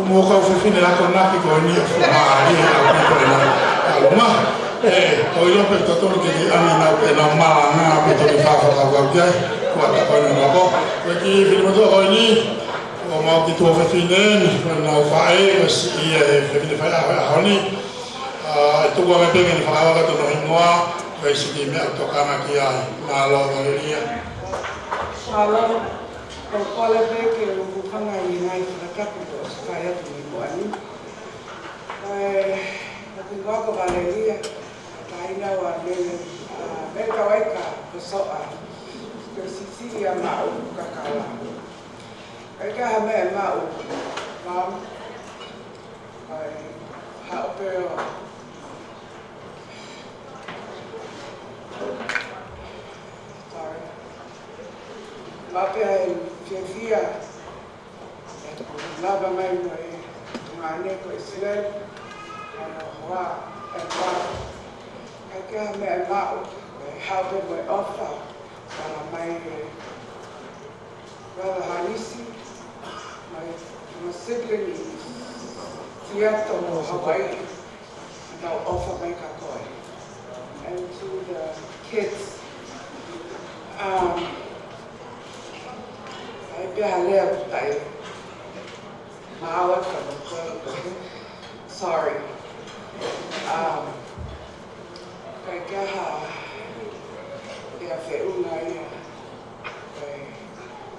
Speaker 2: Moka fifine la konaki ko ni maari na aluma o yo pe to ke ani na pe na mala na pe to fa fa ka ga ko ta ko na ko ki film to ko ni o ma ki to fifine na fa e ko si e fifine fa ha ni to ko me pe ni fa ka to no inwa ko si ki me to ka na ki ai na lo ni ya
Speaker 6: Shalom. Kalau ke bukan lagi naik dekat itu saya tunggu ani. Tapi gua kembali ya. Kaina warne mereka mereka bersoal. Persisi dia mau Maukakala. Mereka hanya mau apa Mapia Fifita, lava mai ngane ko Israel, wa ka me mau how to my offer para mai wala hanisi my sibling Tiato mo Hawaii and I'll offer my kakoi and to the kids sorry.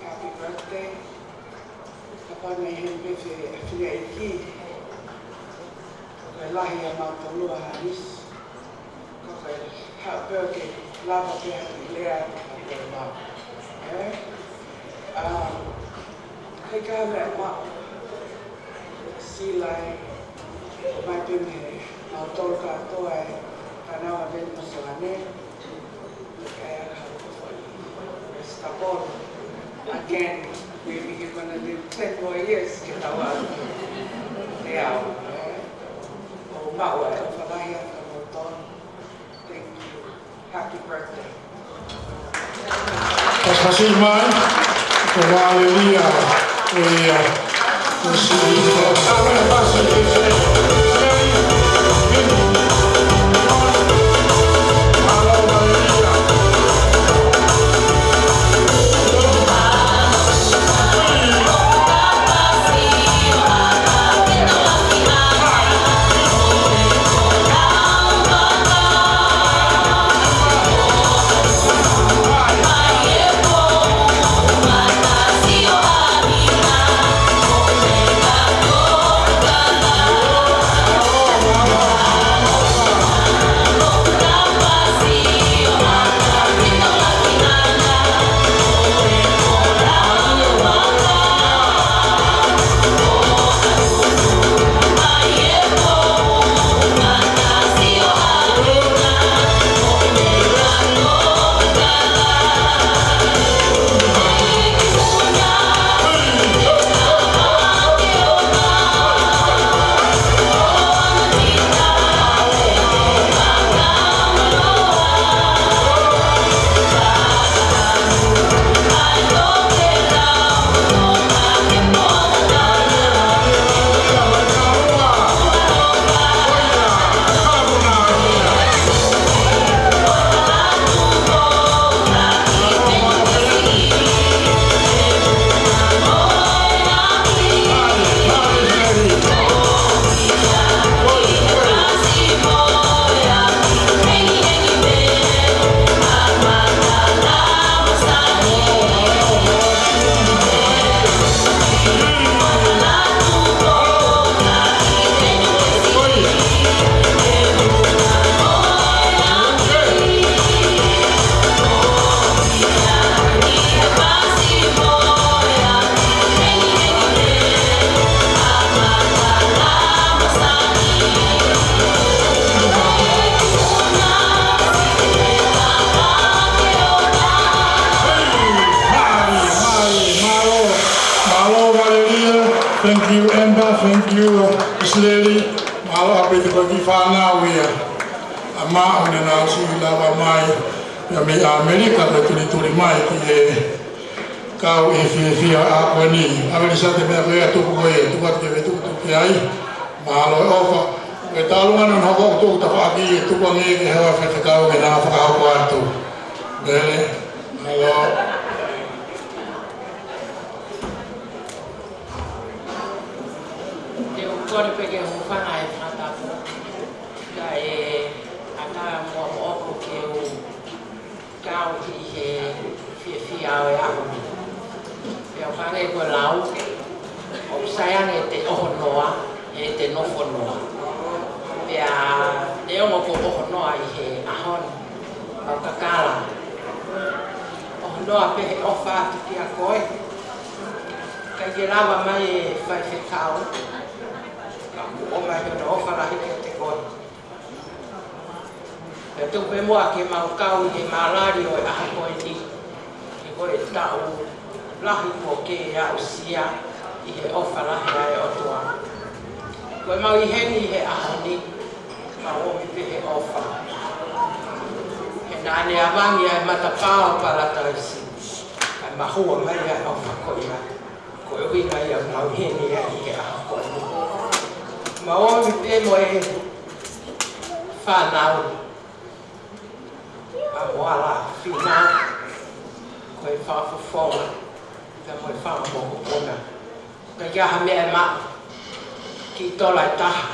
Speaker 6: Happy birthday. Kapag may hindi pinaiki. Lahi ang mga tulua hanis. Kapag happy lava kaya hilera. Kaya mak silai macam ni, autor kata karena ada masalahnya, kaya stapor again. Maybe you're gonna live 10 more years. Kita wala, kaya mau falayan kamoton,
Speaker 5: happy birthday.
Speaker 2: Paspasin mai, kawalelia, kuya, Thank you, Ember. Thank you, Miss Lady. Malo api te pagi whanau ia. Ama o nena o si lawa mai. Ia me Amerika pe tuli mai ki e kau e fia a koe ni. Awe ni sa te mea koe a tuku koe e tukat ke me tuku ki ai. Malo e ofa. E talunga nan hoko o tuku ta whaaki e tuku nge ke hewa whete kau ke nā whakahoko atu. Bele, malo.
Speaker 7: Kore peke ho whanga e whatapu. Ka e ata mua mo'oko ke o kau ki he Faiaho e ako. Pea whanga e koe lau, o sayang e te oho noa, e te nofo noa. Pea e ongo ko oho noa i he ahon, Maukakala. Oho noa pehe ofa atu ki a koe. Ka ke lawa mai e Fifita. O mai hona ofa rahi ke te koe. E tupe mua ke Maukau i he malari o e aha koe ni. Ke koe e tau lahi po ke e au sia i he ofa rahi ai o tua. Koe mau i hengi he aha ni, ma o mi pe he ofa. He nane awangi ai matapao parata isi. Ai mahua mai ai ofa koe ia. Koe winga ia mau hengi ai i he aha koe ni. Ma o mi pe mo e whanau a moala whina koe whawhawhonga pe mo e whamamokopona ka iaha mea ma ki tola e taha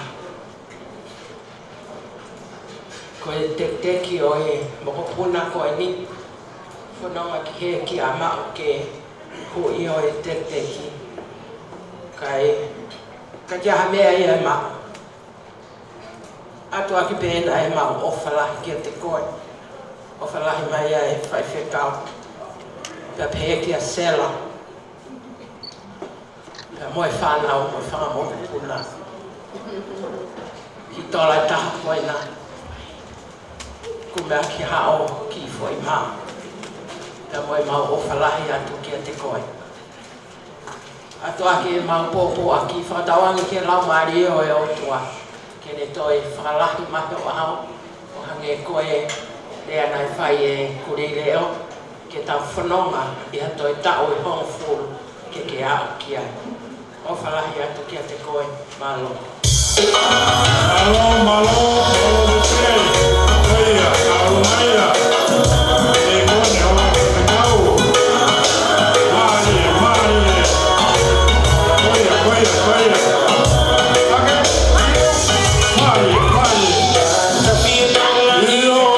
Speaker 7: koe tekteki o e mokopona koe ni whanonga ki he ki a mao ke hui o e tekteki ka jaha mea ia ma. Atu aki pēna e mau ofalahi kia te koe. Ofalahi mai ia e Fifita. Pea pēhe kia sela. Pea moe whanau, moe whangamoku puna. Ki tola taha koe na. Kumea ki hao ki foi maa. Pea moe mau ofalahi atu kia te koe. Atu aki e mau pōpō aki whakatawangi ke lau maari e o e otua. Ke ne toi whakalahi mahi o ahau. O hange koe Lea nai whai e kuri leo ke tau whanonga I hato e tau e hong fulu ke ao ki ai. O whalahi atu ki a te koe, malo.
Speaker 2: Malo, malo, malo de sei. Oia, arumaia. E kone o te kau. Marie, Marie. Oia, oia, oia. Ake? Marie, Marie. Io.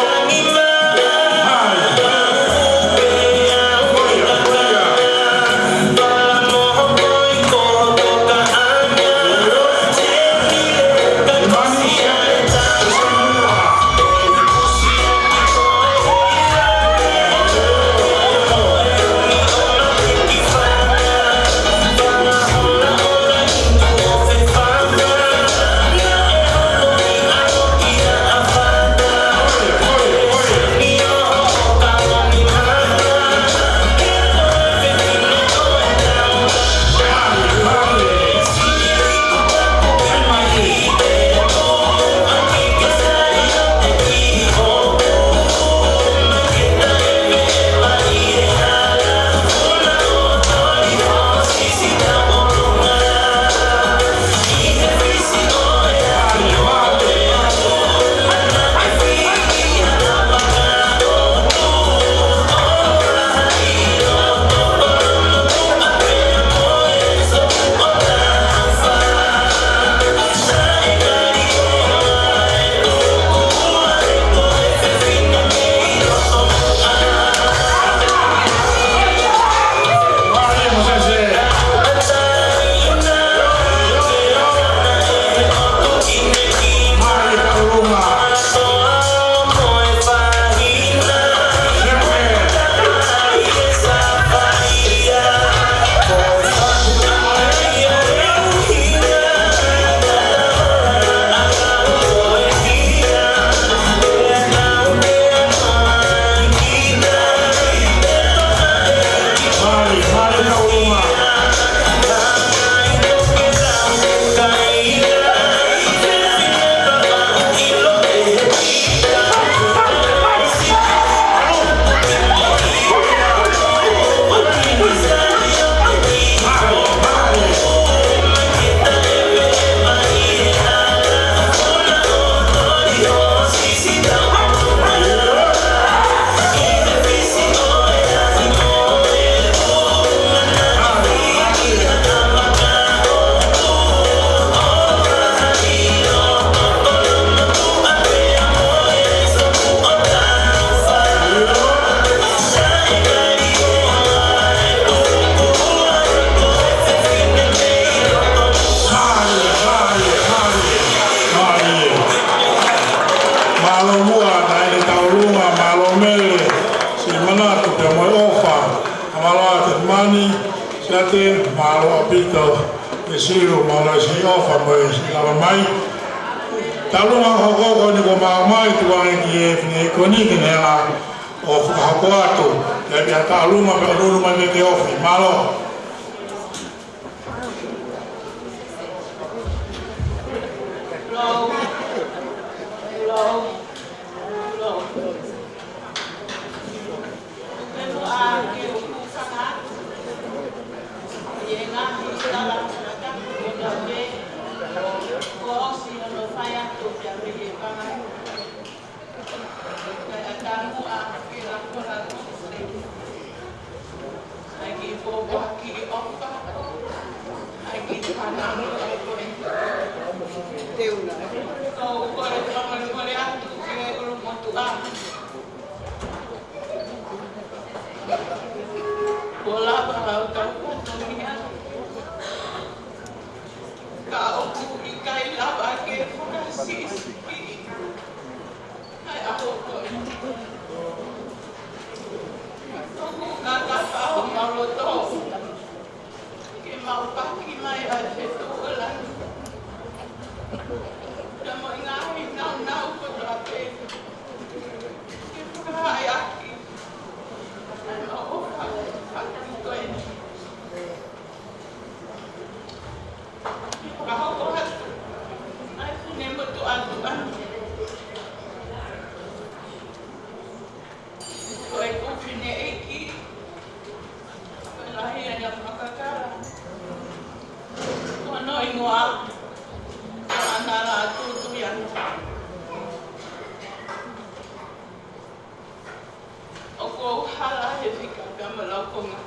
Speaker 5: ko hala he fika ka malau konga.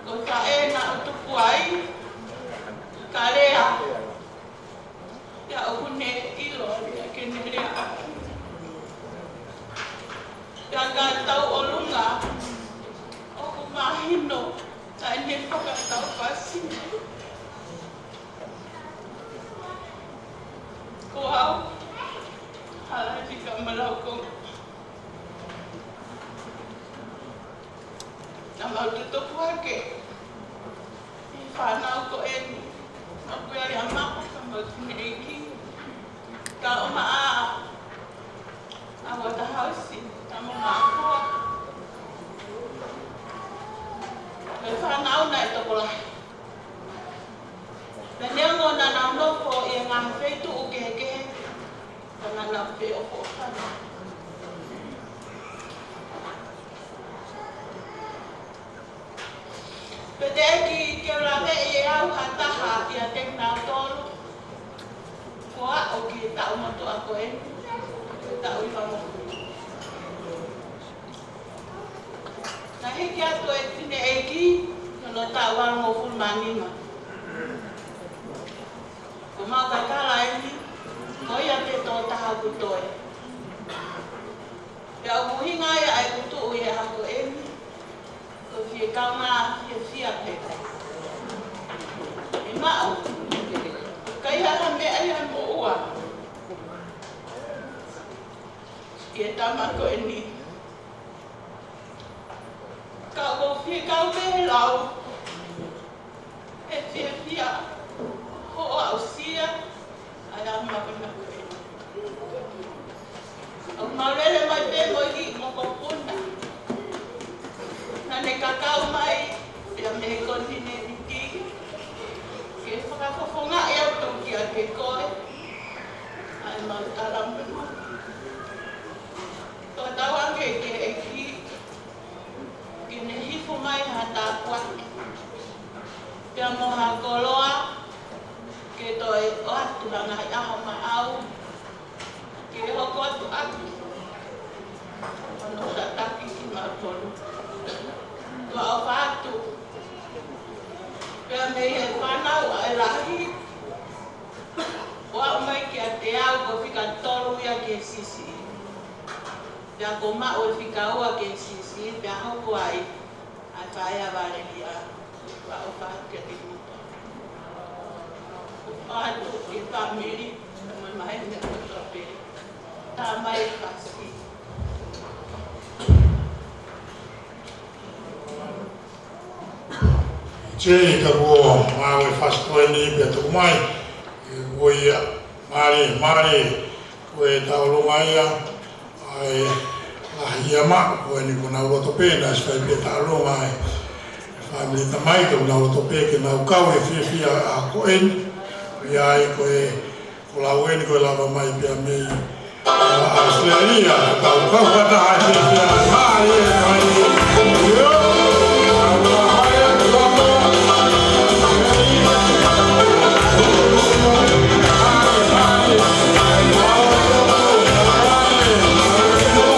Speaker 5: Ko ta e na utuku ai ka rea. Ya uhune ilo ya kene rea. Ya ka tau olunga o ku mahino ta ne whakatau pasi. Ko hau hala he fika malau konga. Na mau tutupu ake. I whanau ko e aku yari amaku ka mau tuneiki. Ka o maa awa ta hausi ta mo ngākua. Ka whanau na i toko lahi. Na neongo na naunoko i ngā wheitu o kehe ka na na whe o ko whanau. Pedeki ke rame e au hataha i a tekna tolu. Koa o ki tau motu a koe. Tau i whamoku. Na hiki atu e tine eki, no tau wango fulmanima. Ko Maukakala eni, ko ia te tō taha kutoe. Ia umuhinga ia ai kutu ui e hako eni. Ko fie kaunga fie peka. E mau, kai hara mea ia mo ua. Ie tamako e ni. Ka ko fie kau me lau. E fie ho au sia. Ai amma kuna ko e ni. Au maurele mai pe mo i mo ko puna. Na ne kakao mai, ia me kontine niti. Ke whakafofonga e au toki a ke koe. Ai mau tarambu. Ko tawange ke eki. Ke ne hifu mai hata kwaki. Pia moha koloa. Ke toi o atu ranga i aho ma au. Ke hoko atu atu. Ono sa taki ki ma tolu. Tua o whātu. Pea mei he whanau a e lahi. Wa o mai ki a te au ko whika tolu ia ke sisi. Pea ko ma o whika ua ke sisi. Pea hoko ai. Ai whaia wale ki a. Wa o whātu ke te muta. O whātu ki whamiri. Mai mai ne kuto pe. Tā mai whasi.
Speaker 2: Che ka ko mawe fastoe ni be to mai wo ia mare ko e taulo mai ai la ia ma ko ni ko na roto pe na spai be taulo mai family ta mai ko na roto pe ke na ka we fia a ko en ia ai ko e ko la wen ko la mai pe me Australia ka ka ta ha fia mai
Speaker 8: Oh,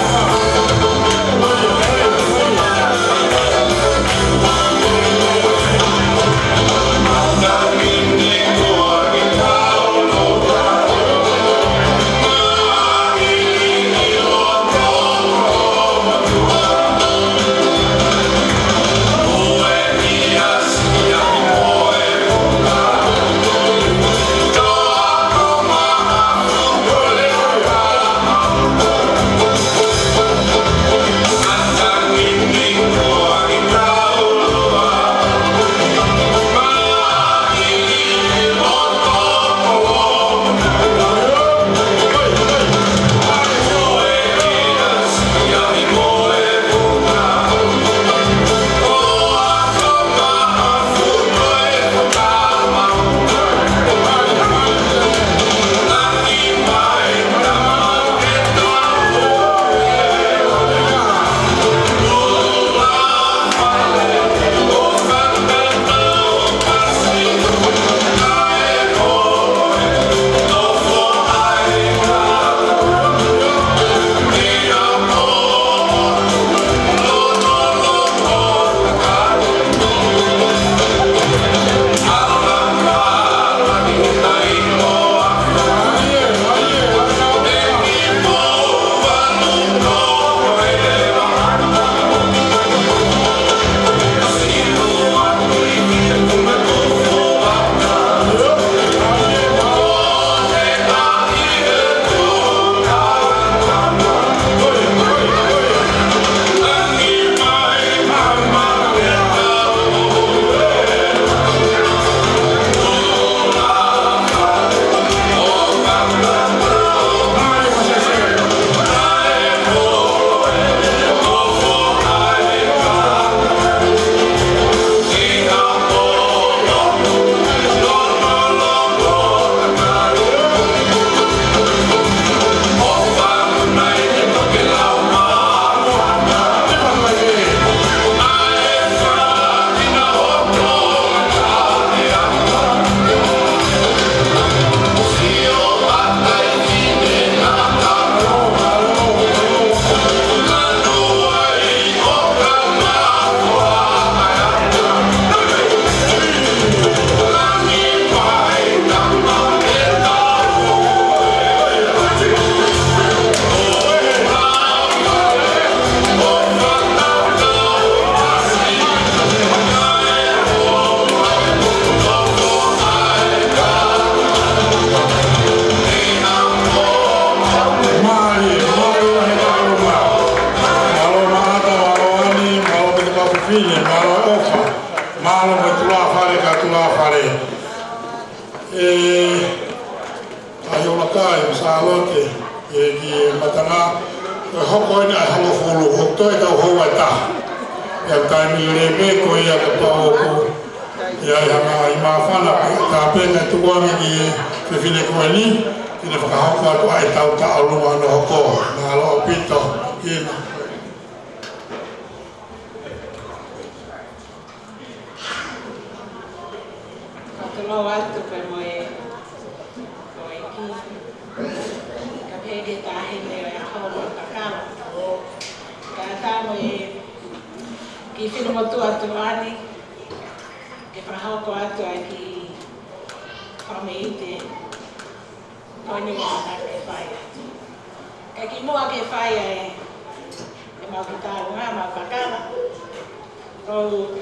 Speaker 2: i matanga hoko ina hango fulu o toi tau hoa ta ya taimi le me ko ia ka pao ko ya hanga i mawhana ka pena tukuangi ki Fifita ko ni i le whakahoko atu ai tau ta alunga no hoko na alo pito ina.
Speaker 7: Mau atu pe moe ki ka pege tahi me a hau Maukakala. Ka tā moe ki Kolomotu'A atu ani ke whahauko atu ai ki whameite koini wata ke whai atu. Ka ki mua ke whai e Maukakala ngā Maukakala. Kou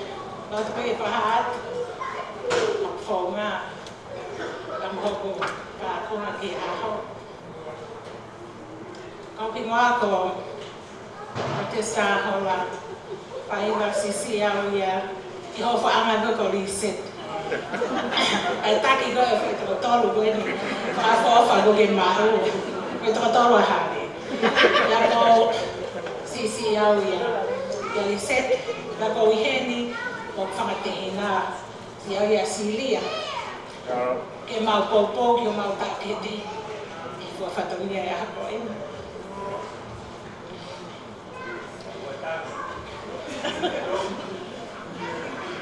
Speaker 7: te pege whaha atu Konga kam hoko ka konga ki aho. Kau ki ngoa ko te sa hola Faiaho sisi au ia i hofo anga doko reset. Ai taki goe whai toko tolu goe ni ka fofa goe mahu whai toko tolu hane. Ia ko sisi au ia reset la ko iheni o whangatehi ngā ia ia silia ke mau popo ki o mau takete i kua whataungia e hako ina.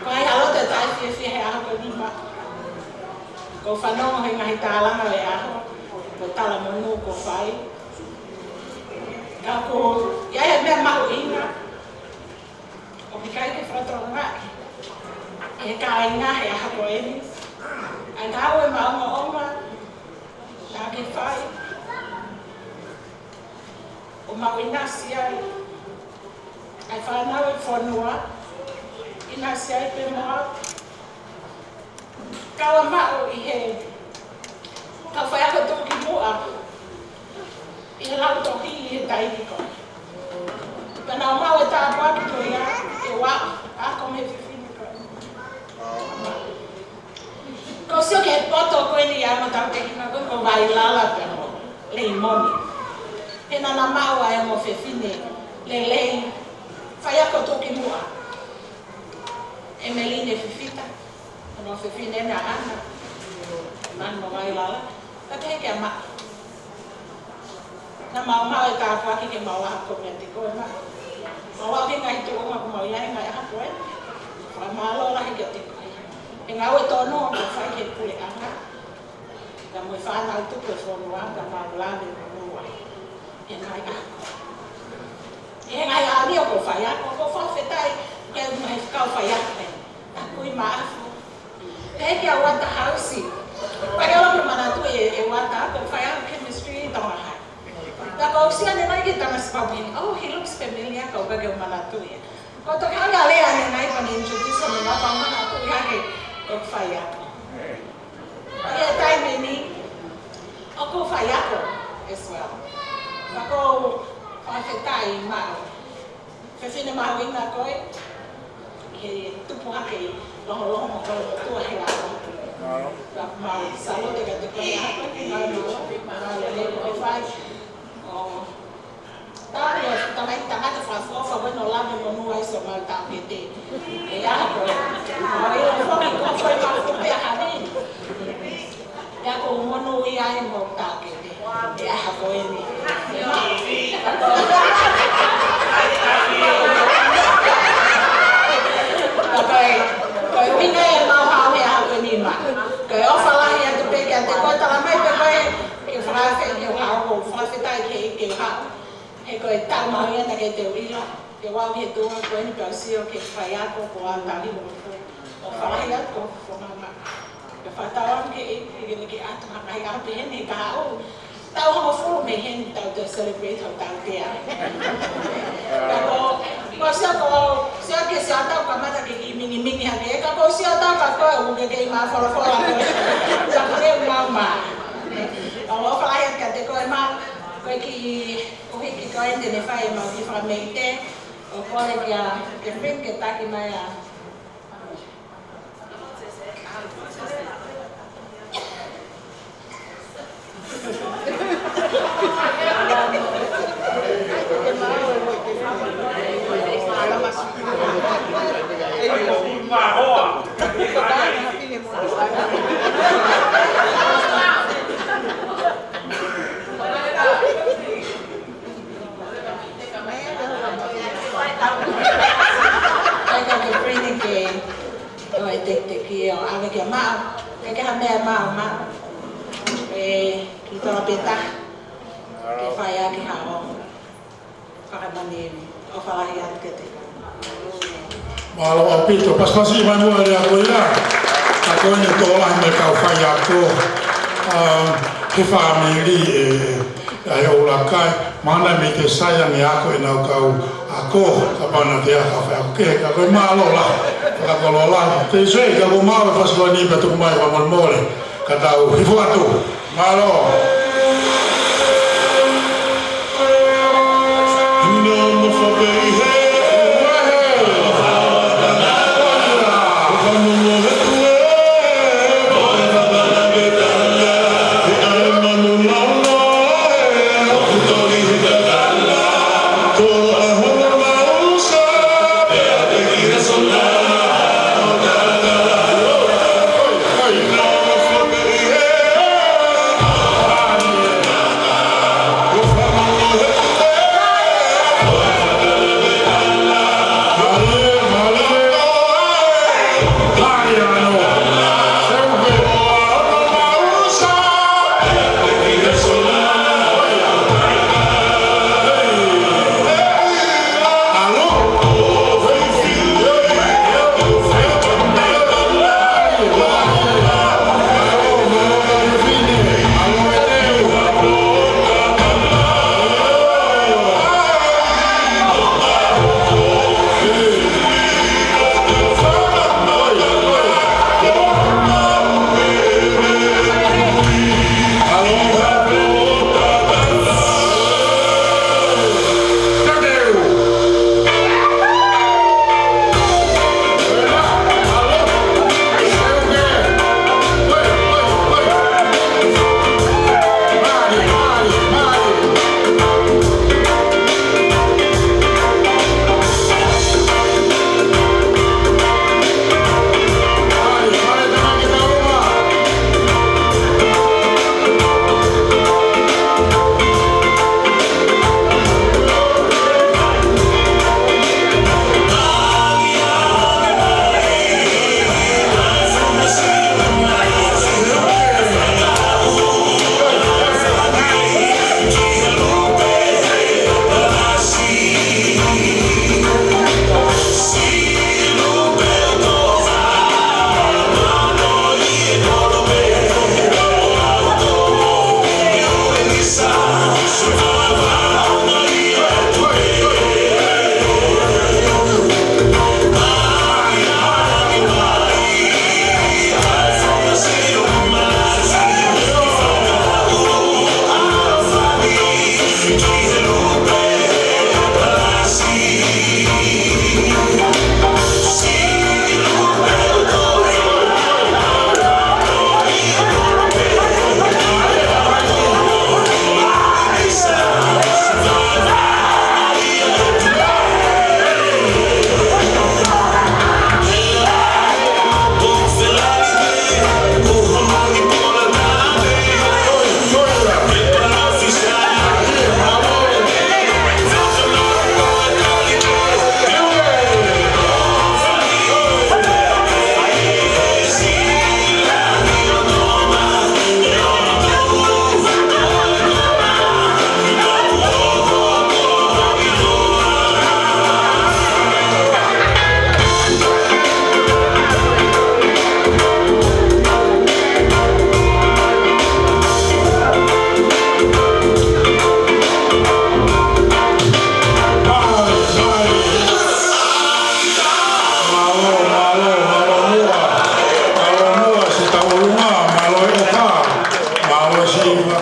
Speaker 7: Ko ai alo te tai whiawhia he hako nima ko whanonga hei ngahi tālanga e aho ko tala monu ko whai ka ko ia he mea mahu inga o ki kai ke whataunga e ka inga he hako eni. Ai ngau e maunga onga, nā ke whai. O mau inasi ai. Ai whanau e whanua, inasi ai pe moa. Kawa mao i he, ka whaiako tōki mua. I he lau tōki i he tainiko. Pana o mau e tā pāpito ia, e wā, ako me Fifita. Ko sio ke poto ko ni ya mo tau te kina ko vai lala pero Leimoni. Hena na mau ai mo Fifine le Faiaho toki mua. Emeline Fifita. No Fifine na ana. Man mo vai lala. Ta te ke ma. Na mau e ka pa ki ke mau ha ko me te ko ma. Mau ke ngai tu ma ko mau ia ngai ha ko e. Fa malo la ke te e ngau e tono ko whai ke pule anga. Ka mui whanau tuku e whanua, ka maulane ko mua. E ngai ako. E ngai ani o ko whai ako, ko whawhetai ke mui kau whai ako e. Ako i maafu. E ke a wata hausi. Pai alo ke manatu e wata ako, whai ako chemistry tonga hai. Ka ko usia ne nai ke tanga spawini. Oh, he looks familiar ka uka ke o manatu e. Ko to kau ya lea ne nai pa ni introduce o me wapa manatu e hake. O Faiaho. Ia taime ni, o ko Faiaho as well. Ako whawhetai mao. Whewhine mao ina koe, he tupu hake loho mo Kolomotu'A he ako. Mao salo te ka te koe ako, mao le ko whai. Tāne o tamai tangata whawhofa weno lame mo nua iso mau tāpete. E aha koe. Mao ilo whoki ko whai mau kupea haneni. E ako mono i ai mo tāpete. E aha koe ni. Koe winga e mau hao he aha koe ni ma. Koe o whalahi atu peke a te koe talamai pe koe. E whawhe e hao o whawhetai ke hao. He koe tau mahi ana ke te uila, ke wau he tua koe ni pausio ke Faiaho ko a tahi mo koe. O whalahi atu ko mama. Ke whatauam ke atu hakahi ape hene ka hao. Tau hongo furu me hene tau te celebrate hau tau tea. Ko sio ke sio tau ka mata ke i mingi hake. Ka ko sio tau ka koe uke ke i maa fora koe. Sa koe mau maa. O whalahi atu ka te koe maa. Koe ki koe ne whai mau ki whameite, o kore kia ke whim ke taki mai a. Kaya ka breathing ke o e te ki o ave ke ma ke ha me ma ki to peta ke faia ki ha o whakamani o whakahia ke te.
Speaker 2: Malo o pito, paspasi manua rea koina. A koina tola me kau whai ako. He whamiri e ola kai. Mana me te saia me ako e nau kau ako. Ka pana te aka whai ako ke. Ka koe malo la. Ka kolo la. Te sei ka ko mawe whaskoa ni petu mai whamon mole. Ka tau hifu atu. Malo. No mo whakei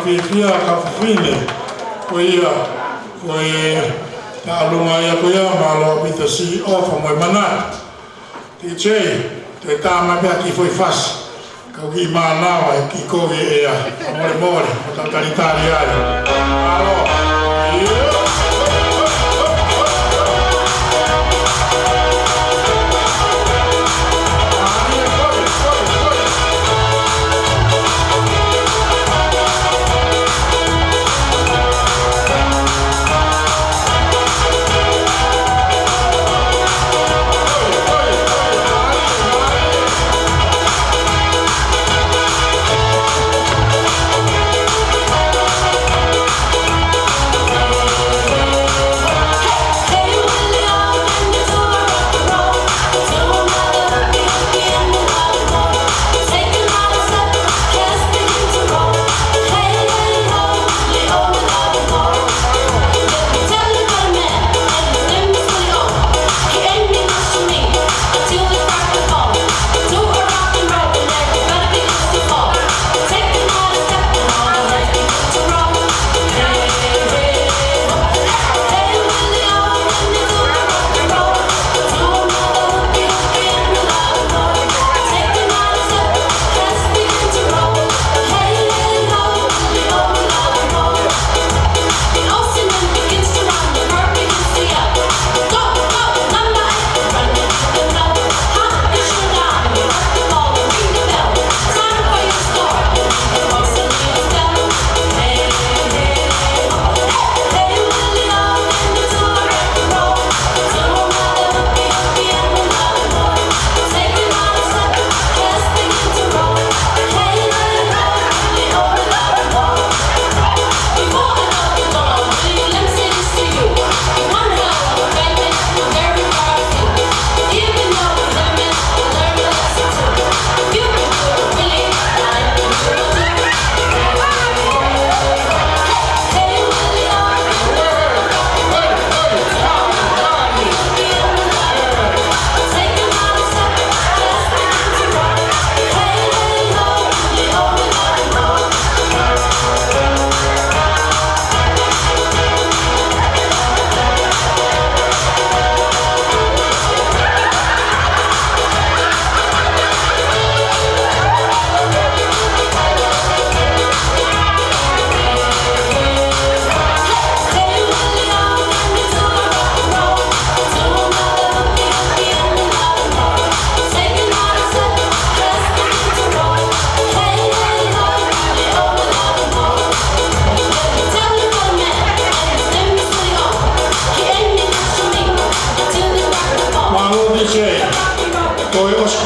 Speaker 2: Fifita ka fine ko ia ko ta alunga ia ko ia malo bita si ofa mo mana ti che te tama pe ki foi fas ka gi mana wa ki ko ia amore more ta taritari ai alo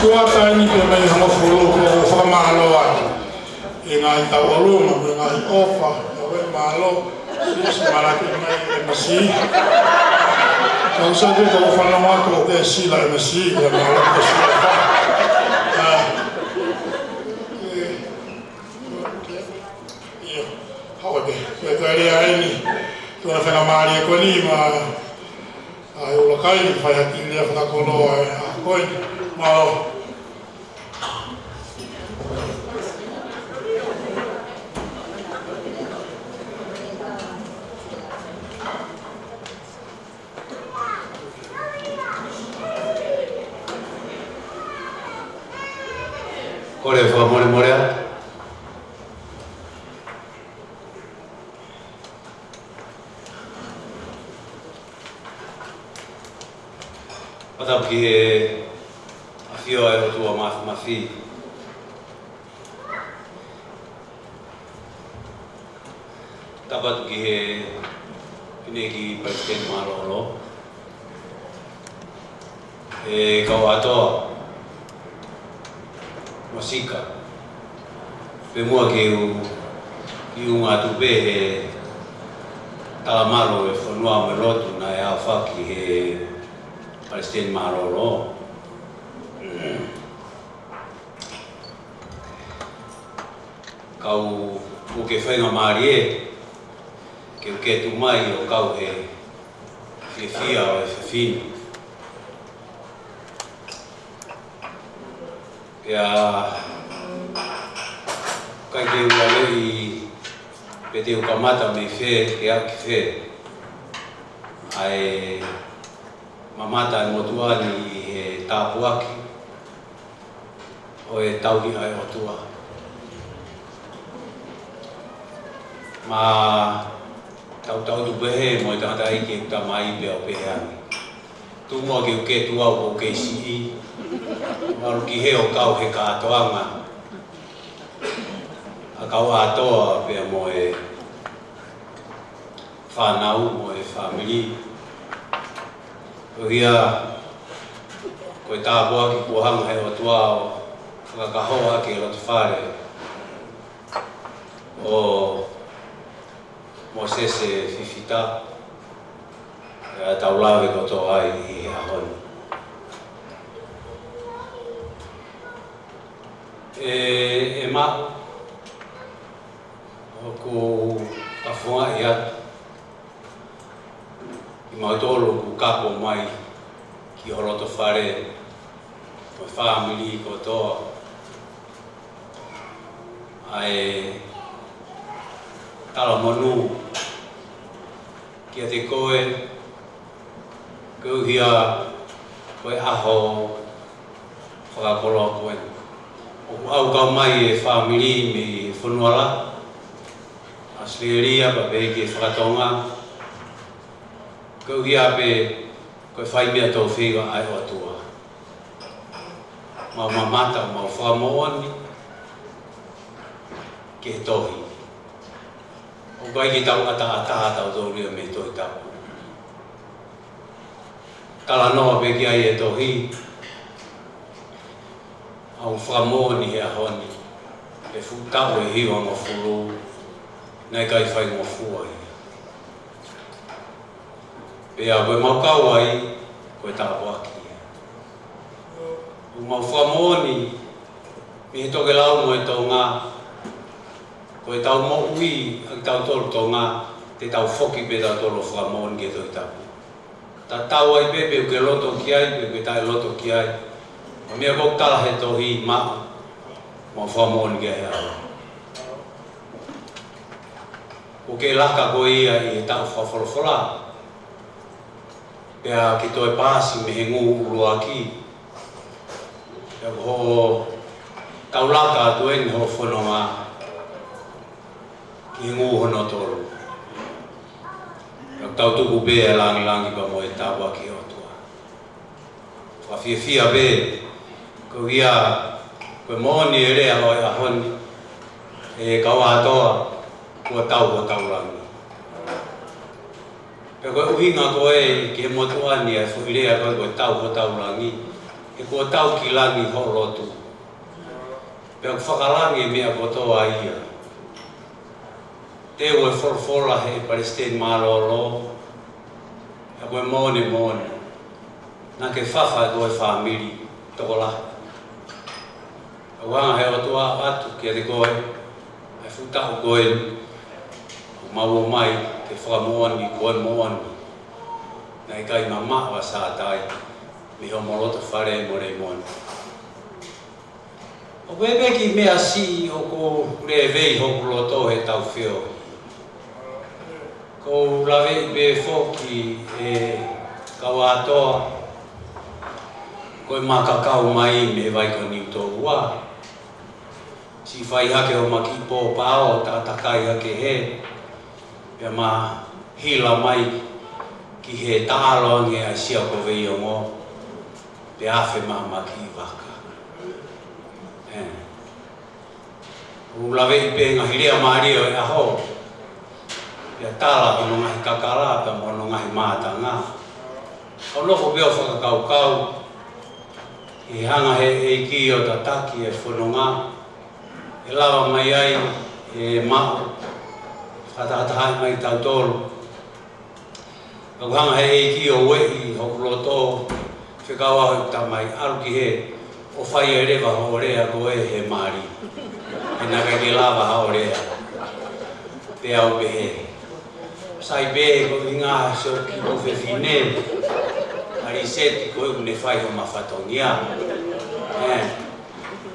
Speaker 2: suata ini pe mai hanga fulu ko whakamalo atu. E ngai tau alunga, me ngai ofa, e malo, si maraki mai e masi. Kau sa te kau whanama ko ke sila e masi, e malo ke sila wha. Hawa te, e te area ini, tuna whanamari e koni ma ai ula kai ni whaiaki lea whakakoloa e a koe, malo.
Speaker 8: Kore wha morea. Patau ki he awhio e o tua mawhi. Tapatu ki he pineki President Marolo. E kau atoa Masika. Pe mua ki u ngā tupe he talamaro e whanua me lotu na e awhaki he President Marolo. Kau o ke whainga maari e, ke o ke tu mai o kau he Fifita o e Fifini. Pea kai te ua lei pe te ukamata me whē ke aki whē. Ai mamata e motuani i he tāpuaki o e tauhi ai o tua. Ma tau tupehe mo e tangata i ke uta mai pe o pehe ani. Tu mua ke uke tua o ke isi maru ki he o kau he kātoanga. A kau atoa pia mo e whanau, mo e whamiri. O hia, koe tāpua ki puahanga he o tua o whakakahoa ki roto whare. O Mosese Fifita. E taulawe koto ai i ahoni. E mau ko awhunga i atu i mautolo ku kapo mai ki horoto whare o whamiri kotoa ai tala monu ki a te koe kuhia koe aho whakakoloa koe. O au kau mai e whamiri me whanuala, Australia pa pe ke whakatonga. Kau hia pe koe whai mea tau whiga ai o atua. Mau mamata, mau whamooni, ke he tohi. O kai ki tau ata tau tauria me toi tapu. Kala noa pe ki ai e tohi, au whamoni he ahoni, e whutau e hiwa ngā whuru, nei kai whai ngā whua i. Pea koe maukau ai, koe tāpaki. U mau whamoni, mi he toke lau mo e tau ngā, koe tau mo ui, ak tau tolu tau ngā, te tau whoki pe tau tolu whamoni ke toi tapu. Ta tau ai pepe u ke loto ki ai, pepe tae loto ki ai, o mea kok tala he tohi maa, mo whamoni ke he awa. O ke laka ko ia i e tau whawholofola, pea ki toi pāsi me he ngu urua ki, pea ho tau laka atu eni ho whanonga ki he ngu hono tolu. Pea tau tuku be e langi pa mo e tawa ki o tua. Whawhiawhia be, ko ia koe moni e rea hoi ahoni e kaua atoa kua tau rangi. Pea koe uhinga koe ki he motuani e whuirea koe tau rangi e ko tau ki langi ho lotu. Pea whakalangi mea kotoa ia. Te ue wholwhola he Palestine malolo. E koe mone. Nā ke whawha e koe whamiri toko lahi. A wanga he otua atu ki ate koe. E whutau koe. Mau mai ke whakamoani koe moani. Nai kai mama wa sātai. Mi ho moloto whare mo Leimoni. O bebe ki mea si o ko revei hoku loto he tau whio. Ko lawe be foki e kawatoa. Ko e makakau mai me vai ko ni to ua. Si Faiaho o maki po pao ta takai hake he. Pea ma hila mai ki he taalo nge a sia ko vei o mo. Pea awhi maki waka. Ulawe i pe ngahi rea maari o e aho. Pea tala ono ngahi kakala pea ono ngahi mātanga. Au loko peo whakakau. I hanga he ki o tataki e whanonga. E lawa mai ai e mau. Whatahatahai mai tau tolu. Au hanga he ki o wei hoku loto. Whikawa hoi tamai aru ki he. O whai e rewa horea koe he maari. E naka ki lawa horea. Te au behe. Sai behe ko inga so ki ko whewhine. Ari seti koe une whai ho mawhatongia.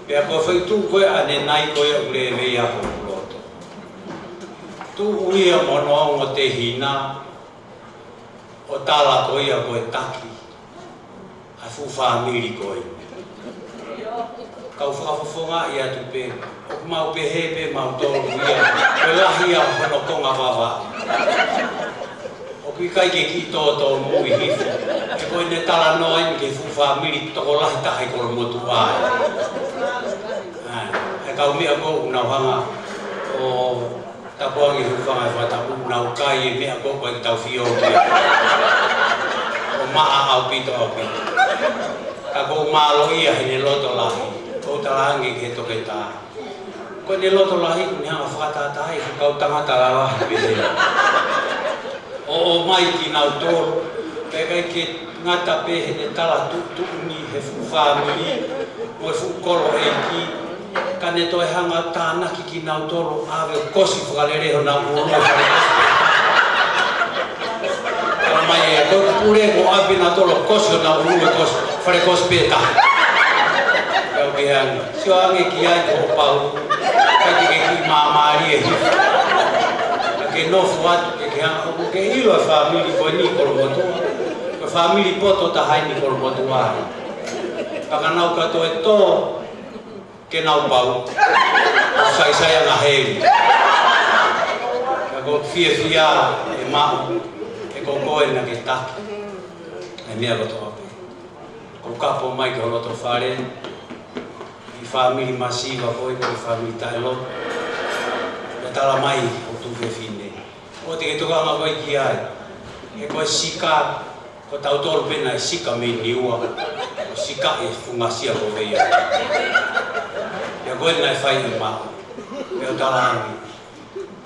Speaker 8: Pea koe whaitu koe ane nai koe ule vei ako kuloto. Tu uia mono au o te hina. O tala koe a koe taki. A fu whamiri koe. Kau whakawhawhonga i atu pe. O mau pehe pe mau tolu ia. Koe lahi a hono konga wawa. O kui kai ke ki tō mui hifu. E koe ne tala noa ke fu whamiri toko lahi tahi Kolomotu'A. E kau mea ko unau hanga. O tapuangi fu whanga e whatapu unau kai e mea ko koe ki tau whio kia. O maa au pito. Ka kou malo ia he ne loto lahi. Kou talangi ke toke tā. Ko ne loto lahi ni hanga whakatatai. Kau tangata lahi pehe. O mai ki nau tōru. Kai ke ngata pehe ne tala tuuni he whamiri. Mo e whukolo e ki. Ka ne toi hanga tānaki ki nau tōru. Awe kosi whakarereho nau uru. Mai e koe pure ko api na tolo kosi o na uru e kosi. Whare kosi pēta. Kau ke hangi. Sio hangi ki ai ko pau. Kai ke ki maamari e hifu. Ke nofu atu ke hangi. Oku ke hilo e whamiri koe ni Kolomotu'A. Koe whamiri poto ta hai ni Kolomotu'A. Kaka nau kato e tō. Ke nau pau. Sai anga heri. Kako fia e mau. Ko koe na ke taki. E mea roto ape. Ko kapo mai ke holoto whare. I whamiri masiva koe ko i whamiri taelo. E tala mai o tu whewhine. O te ke tokanga koe ki ai. E koe sika. Ko tau toru pena e sika me niua. O sika e whungasia ko veia. E koe na e whai e mau. E o tala angi.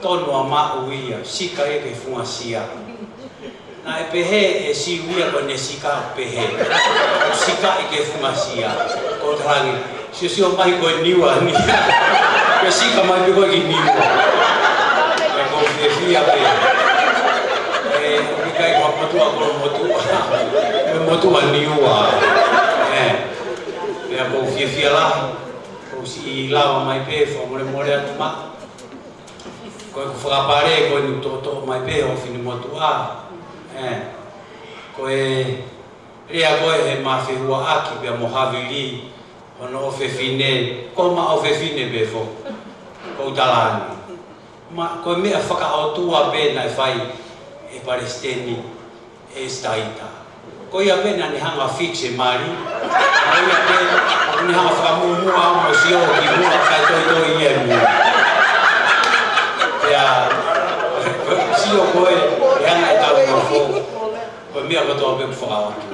Speaker 8: Tono a mau ia. Sika e ke whungasia. Na e pehe e si uia ko ne sika pehe. Sika i ke fumasia. Ko tarangi. Sio mai ko niwa ni. Ke sika mai ko ki niwa. E ko fia pehe. E kai ko Kolomotu'A. Kolomotu'A niwa. E ko fia la. Ko si lava mai pehe fo more atu ma. Ko whakapare ko ni to mai pehe o Kolomotu'A. Koe rea koe he mawhihua aki pia mohaviri ono o whewhine, ko ma o whewhine befo, kou talani. Koe mea whakaotua pēna e whai e Palestini e staita. Koe ia pēna ni hanga fix e mari, koe ia pēna ni hanga whakamumua au mo si o ki mua kai toi ia mua. Pea, si o koe e hanga e tau no fō. Koe mea katoa pe whakaotu.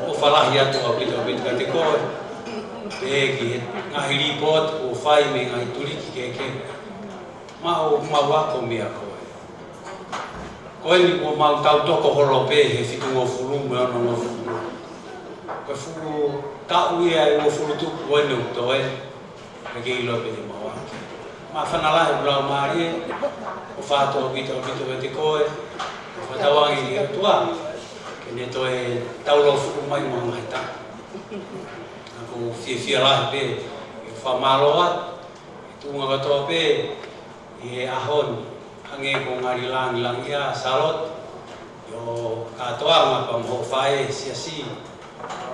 Speaker 8: O falahi atu au pita te koe. Pegi ngahi report o whai me ngahi turiki keke. Mau wako mea koe. Koe ni ko mau tau toko horo pe he fitu o fulu me ono no fulu. Koe fulu tau ia e o fulu tuku o ene utoe. Pegi ilo pe te mau aki. Ma whanalahe blau maari o whātua o pita te koe. O whatawangi ni atua. Kene toe tau lau fulu mai mo ngai ta. Ako fia lahi pe. I whamaloa. I tunga katoa pe. I e ahon. Hange ko ngari lang ia salot. Yo katoa ma pa mo whae siasi.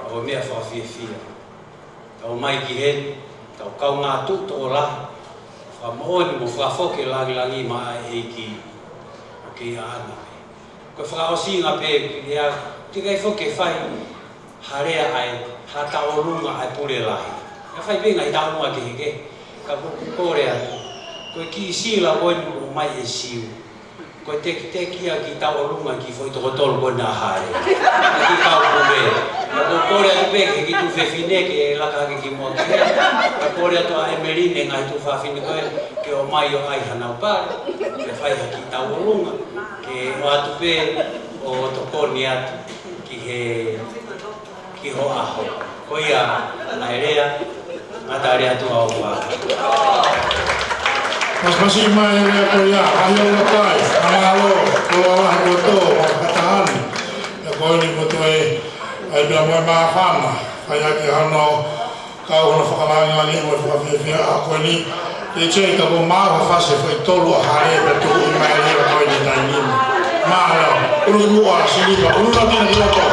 Speaker 8: O mea whawhia. Tau mai ki hen. Tau kau ngā tuto o lahi. Whamooni mo whafoke langi ma e ki. O ke ana. Ko whakaosi ngā pe, ia tikai whoke whai harea ai, hata o runga ai pure lahi. Ia whai benga i taunua ke heke, ka kore atu. Koe ki sila koe o mai e siu. Koe te kia ki tau o runga ki whoi toko tolu koe nā hare. Ki kau pure. Ko kore atu peke ki tu whewhine ke e laka ke ki mua kia. Ka kore atu a emerine ngai tu whawhine koe ke o mai o ai hanau pare. Ke whai ki tau o runga. Ke o atu pe o tokoni atu ki ho aho. Ko ia nairea matare atu au wā.
Speaker 2: Mas mai rea ko ia, ahi o kai, amalo, ko awahi ko tō, makatahani. Ia koe ni ko toi, ai bia moe maa whama. Kai aki hano, kau hono whakalangi ni mo whakawhiawhia a koe ni. E tei ka ko maa whawhase whai tolu a hare pe tuku i mai rea koe ni tai nini. Maa leo, uru mua silipa, uru na tina ki loko.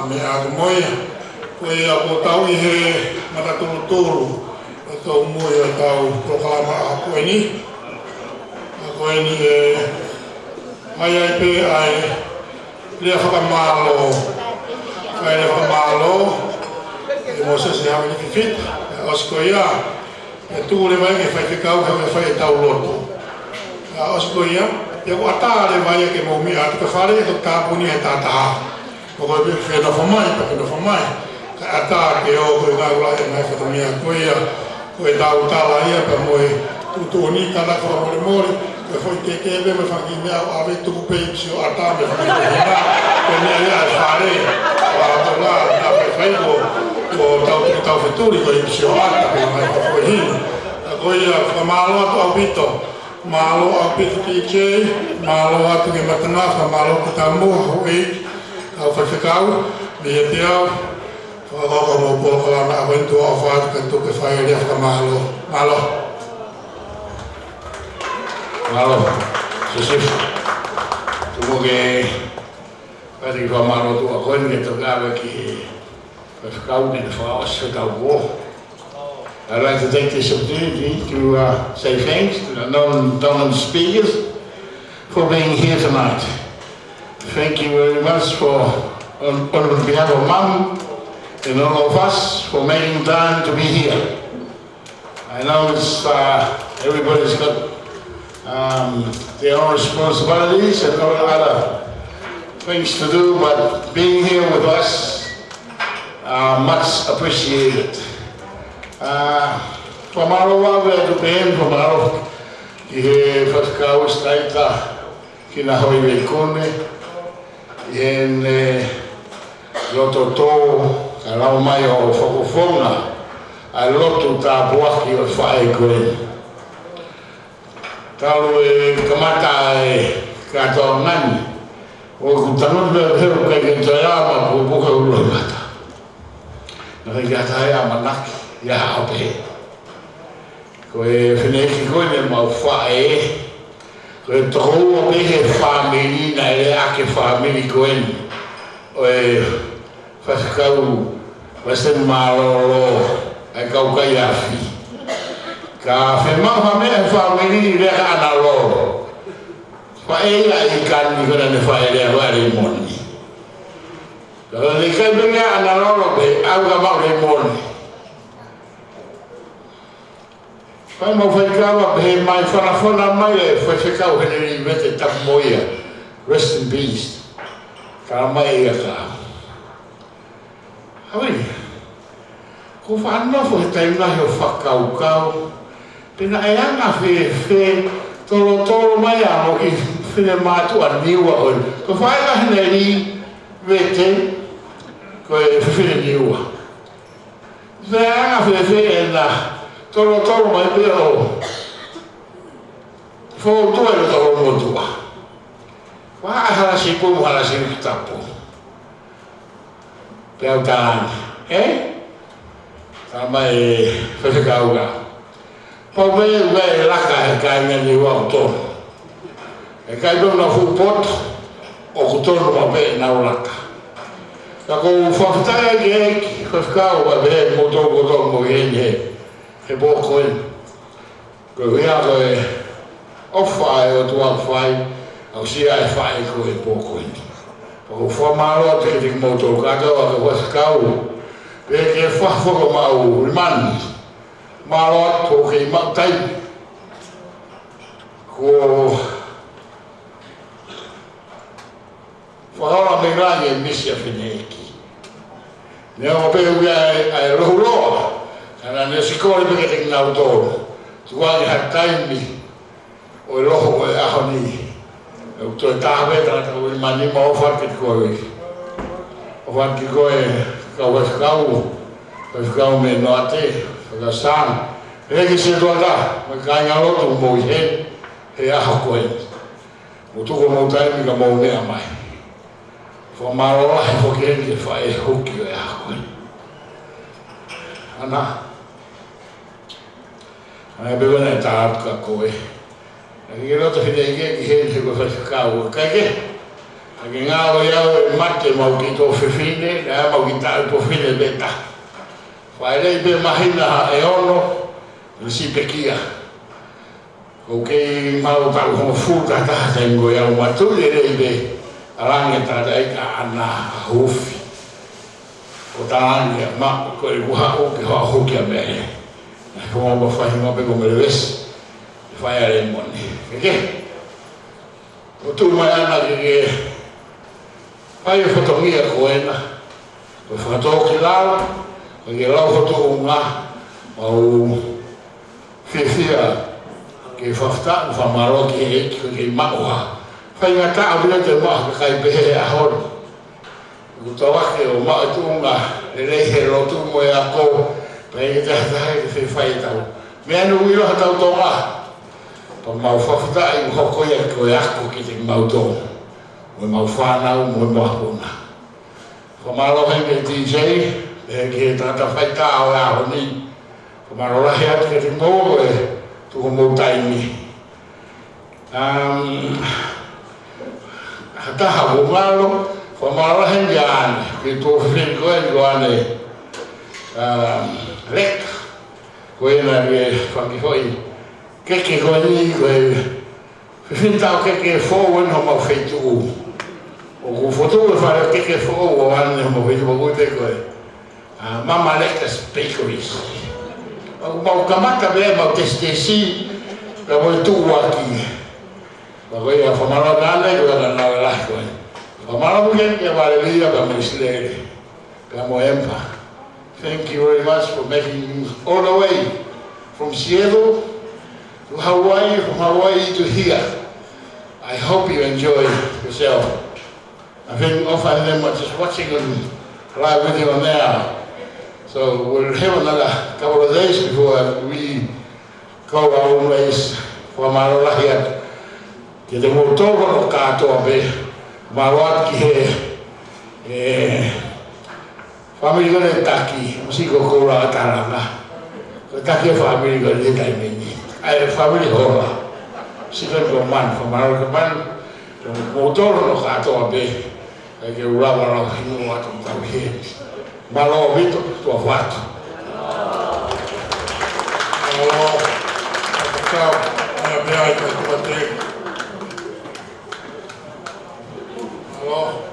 Speaker 2: me aku moia. Koe a ko tau I he matatulu tulu. O tau moia tau proklama a koe ni. A koe ni mai ai pe ai lea whakamalo. Kai lea whakamalo. Mo se se hawa ni Fifita. Os koe ia. E tūle mai ke whaikikau hewe whai tau loto. Os koe ia. E ko atare mai ke mo mi atu ka whare e to tāpuni e tātaha. Ko koe pia whina whamai, pakina whamai. Ka ata ke o koe ngā ulai e ngai whatamia koe ia. Koe tau tala ia pa moe tutuni tala kora mori mori. Koe whoi te kewe me whanki mea o awe tuku peipsi o ata me whanki hina. Koe mea ia e whare. Wa ato la, nā whai whaiko. Ko tau wheturi koe ipsi o ata pe mai whakoi hina. Koe ia whamalo atu au pito. Malo au pito TJ. Malo atu ke matanafa. Malo ki tau mua hoi. Au whaiwhikau, me he te au, whakaka mo pōkala na awentua o whātu ka tuke whai rea whakamalo. Malo.
Speaker 3: Malo, Sosif. Tumo ke pati ki whamalo tu a koe ni te ngawe ki whaiwhikau ni te whaos whakau ko. I'd like to take this opportunity to say thanks to the non-dominant speakers for being here tonight. Thank you very much on behalf of Mum and all of us for making time to be here. I know it's everybody's got their own responsibilities and all other things to do, but being here with us, much appreciated. Whamaro wawe atu pehen, whamaro ki he whatakau staita ki na hoi wei kone. En loto tō ka rau mai o whakofonga a loto tā puaki o whae koe. Talo kamata katoa ngani o ku tanut mea heu kai ke toiama ko puka uro mata. Naka i kata ea manaki ia hape. Koe wheneki koe ne mau whae. Koe tohu o pehe whamiri na ere ake whamiri koen. Oe whakakau Western Maroro ai kau kai awhi. Ka whemau hamea whamiri rea ana roro. Whaeia I kani kona ne whae rea wa Leimoni. Ka le kai benga ana roro pe au ka mau Leimoni. Pai mau whaikawa pe mai whanawhana mai e whaikau hene ni mete tapu moia. Rest in peace. Ka mai e ka. Hawi. Ko whanawho he taimnahi o whakaukau. Pena e anga whe tolo mai a mo ki whine mātu a niua oi. Ko whaika hene ri vete ko e whine niua. Pena e anga whe e na tolo mai pe o whautua e o Kolomotu'A. Wha harasi pumu harasi tapu. Pe au tāni. Tā mai whakakauga. Pau mei laka he kai ngani wau tonu. E kai tonu na whupoto o kutonu ma pe nau laka. Ka kou whakataya ki eki whakakau wa pe mo tō mo hene he bōko eni. Ko hea koe ofai o tua whai, au sia e whai koe bōko eni. Ko whamaro te ki mo tō katoa ka whakakau. Pe ke whawhako mau rimani. Maro tō kei mautai. Ko whahora me rai e misi a whine eki. Nea mo pe ui ai rohu roa. Kana ne sikore peke te nau tōru. Tuangi ha taimi o roho e aho ni. E toi tāwe tata o rimani ma o whake koe. O whake koe ka whakakau me noa te. Ka sang, reki se toa ta, ma kai ngā roto mo I he aho koe. Mo tuko mo taimi ka mo mea mai. Wha maroa he whakeni e whae hoki o e aho koe. Ana. Ai bewana e tātu ka koe. Aki ke roto hine ike ki hene he koe whakakau. Kai ke?
Speaker 2: Ake ngāo iau e mate mau ki tō whiwhine, nea mau ki tāu tō whine beta. Whae rei pe mahina e ono, si pekia. Ko kei mau tau hongo futa tāta ingo iau matui e rei pe arange tāta eka ana hufi. O tārangi a ma, ko e kuha o ki hoa hoki a mea. Ko ngā whahinga pe ko mere wesi. Whae a Leimoni. Keke? O tū mai ana ke whae e whatongia ko ena. Ko e whakatoa ki lau, ko ke lau hoto o ngā au Fifita ke Fifita, whamaro ki e eki ko ke Maukakala. Whae ngā taa bila te maa ka kai pehe a hono. Ko tō wake o maa tū ngā le reihe rotu mo e a ko pēi ke tahatahe ke whai tau. Mea nu wiro ha tau tō ngā. Pa mau Fifita i hokoia ko e ako ki te mau tō. Mo mau whanau, mo mau hapuna. Whamaro hei me DJ, ke tata whai tāo e aho ni. Whamaro rahi atu ke te mō e tuko mō taimi. Hataha o ngalo, whamaro rahi me ane, ke tō whiwhiko e ko ane lek. Ko e na ke whakihoi, keke ko ni, ko e whiwhintau keke fōwen ho mau whaitu u. O ko foto e whare keke fō o ane ho mau whaitu u te koe. Mama Lecter's Bakeries. O mau kamata bea mau testesi, ka moi tū waki. Ka koe a whamaro nane, koe a nau lahi koe. Whamaro muken ke wale lia ka mo islere, ka mo empa. Thank you very much for making all the way from Seattle to Hawaii, from Hawaii to here. I hope you enjoy yourself. I think often them are just watching and live with you on there. So we'll have another couple of days before we go our own ways for Marolahiat. Ke te Okatopa no Okatopa pe, Maroat ki he family ko ne taki, musiko ko ra taranga. Ko taki family ko le Leimoni. Ai family hola. Sika ko man, for Maroat man, Okatopa no Okatopa pe. Ai ke urawa ra hinu atu tau he. Malo vito tua fato.
Speaker 3: Malo, ciao, mia bea che tu te. Malo.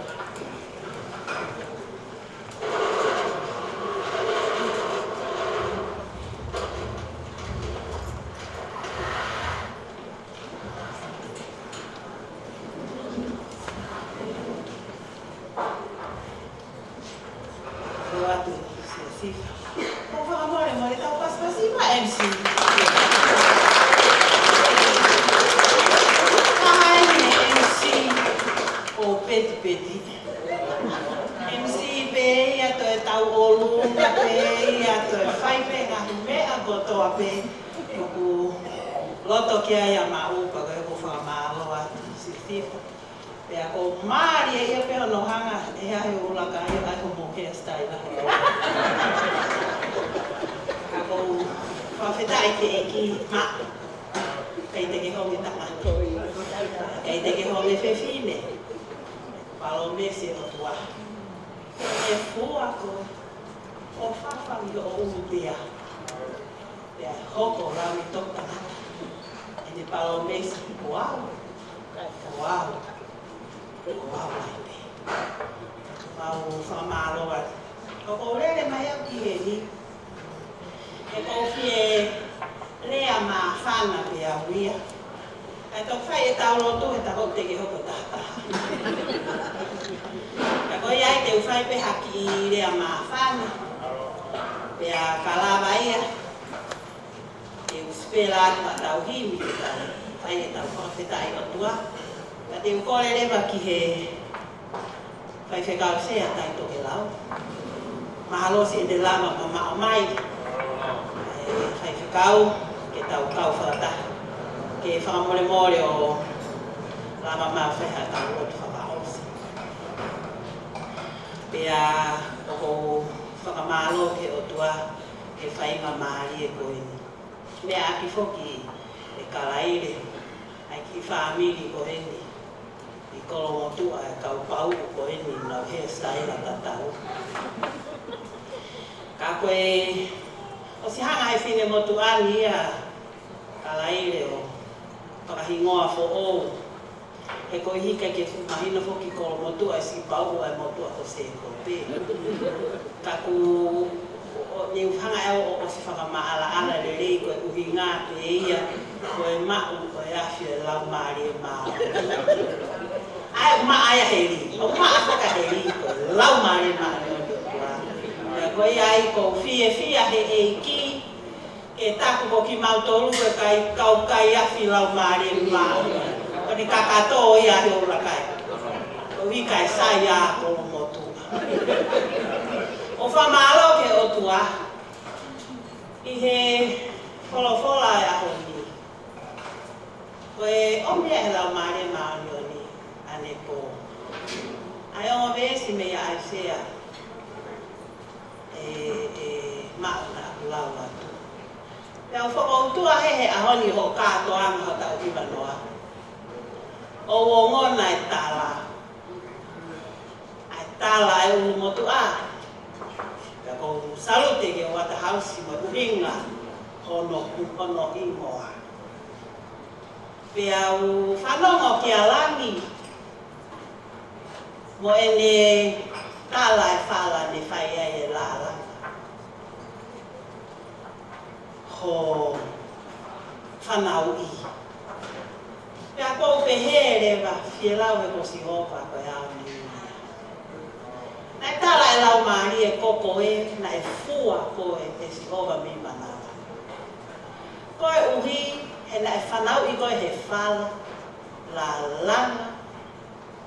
Speaker 7: I Kolomotu'A e kau pau ko ini nau he saila tatau. Ka koe o si hanga e whine motuani ia kalaire o whakahingoa fo o he koe hika ke mahina foki Kolomotu'A e si pau ai motua ko se ko pe. Ka ku ni hanga e o si whakamaala ala le rei koe uhi ngā pe ia koe mau koe awhi e lau maari e maa. Ai ma ai heri, o ma aka heri ko lau mare ma no tua. Ko ai ko fie he ki e taku ko ki mau tolu ko kai kau kai afi lau mare ma. Ko ni kakato ia he ora kai. Ko vi kai sai ya Kolomotu'A. O fa malo ke o tua. I he folofola e aho ni. Ko e o mea he lau mare ma no ni. Anepo. Ai o vesi me ai sea mauna lawa tu. Pea fo tu a he ahoni ho ka to ang ho ta uti banoa. O ngona e tala. Ai tala e u motu'a. Pea ko salute ke wata house mo uhinga hono i moa. Pea u whanongo ki alangi mo ene tala e whala ne whaia e lala. Ho whanau i. Pea kou pehere wa whielau e ko si hopa ko e au ni mea. Nai tala e lau maari e koko e na e fua ko e si hopa mi manawa. Ko e uhi e na e whanau i ko e he whala la langa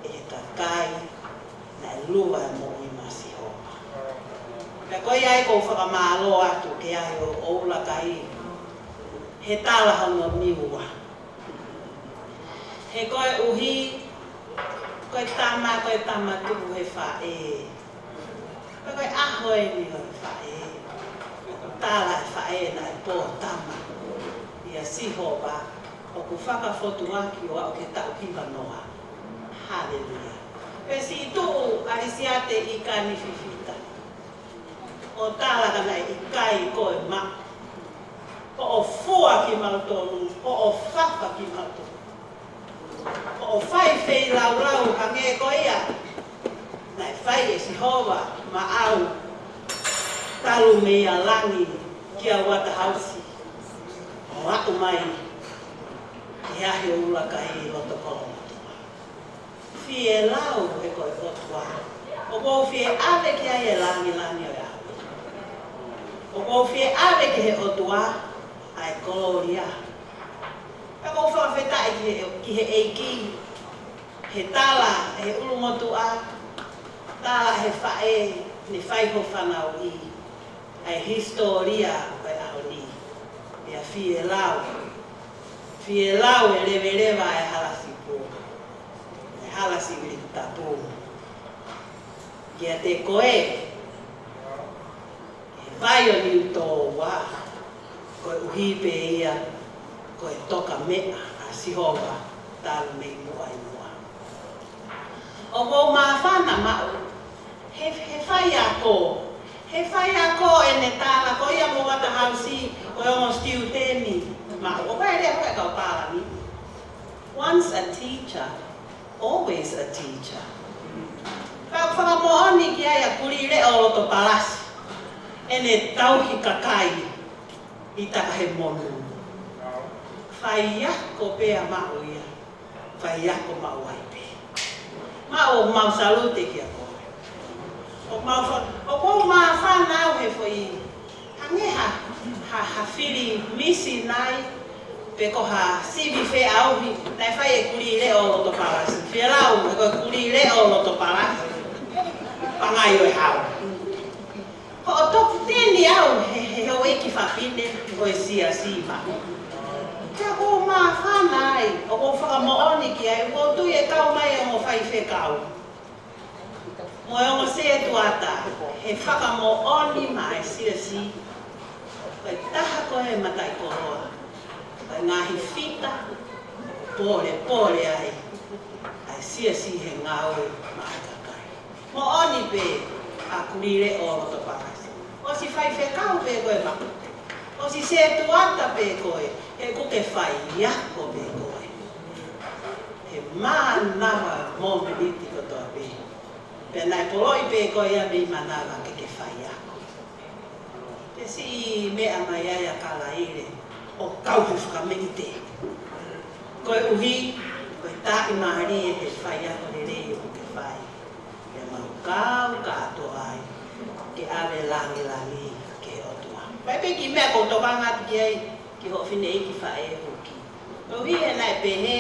Speaker 7: e he kakai na lua e mo i masi hopa. Pea koe ai kou whakamalo atu ke ai o oula kai he tala hanga miua. He koe uhi, koe tama tuku he whae. Koe aho e ni ho he whae. Tala e whae na e pō tama. Ia si hopa, o ku whakafotu aki o au ke tau piwa noa. Hallelujah. Pesi itu arisiate ika ni Fifita. O tala kana i kai koe ma. Po o fua ki mautonu, po o whaka ki mautonu. Po o whai whei lau hange koe ia. Nai whai e si hova ma au. Talu mea langi ki a wata hausi. O aku mai. Ki ahi o ula kai loto Kolomotu'A. Fie lau e koe otua. O kou fie ave ki ai e langi o ia. O kou fie ave ki he otua, ai koloria. E kou whawhetai ki he eiki, he tala, he Kolomotu'A, tala he whae, ni whaiho whanau i, ai historia koe ahoni. Ia fie lau e lewe e halasi pō. Halasi wili tapu. Kia te koe, e vai o ni uto wa, koe uhipe ia, koe toka mea a sihowa, talu mei mua i mua. O kou mawhana mau, he whaiako e ne tala, ko ia mo wata hausi, koe ongo stiu tēni, mau, o kai rea koe kau pāla ni. Once a teacher, always a teacher. Ka whakamohoni ki ai a kuri reo roto palasi. E ne tauhi kakai i taka he monu. Faiaho pea mau ia. Faiaho mau ai pe. Mau salute ki a koe. O kou maa whanau he fwoi. Hange ha whiri misi nai. Peko ha sibi fe auhi, nai whai e kuri reo loto palasi. Whia lau, e koe kuri reo loto palasi. Pangai o e hau. Ko o toku tēni au, he o eki whapine, ko e sia sima. Kia kou maa whanai, o kou whakamooni ki ai, o tui e kau mai o mo whai whe kau. Mo e o mo se e tuata, he whakamooni mai sia si. Koe taha koe matai koroa. Ngā Fifita, pore ai
Speaker 6: sia si he ngau Maukakala. Mo oni pe a kurire o roto pakasi. O si fai whekau pe koe makute. O si se tuata pe koe, he kuke Faiaho pe koe. He mānama mō meniti kotoa pe. Pe nai poroi pe koe ia mi manawa ke Faiaho. Te si mea mai ai a kalaire, o kauhi whakamenite. Koe uhi, koe tāi mahari e he Faiaho le rei o ke whai. Ke maukau ka atoa ai, ke awe langi ke otua. Pai pe ki mea koutoka ngātu ki ai, ki ho whine i ki Faiaho ki. Uhi e nai pehe,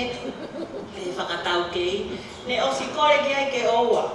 Speaker 6: e whakatau kei, ne o si kore ki ai ke oua.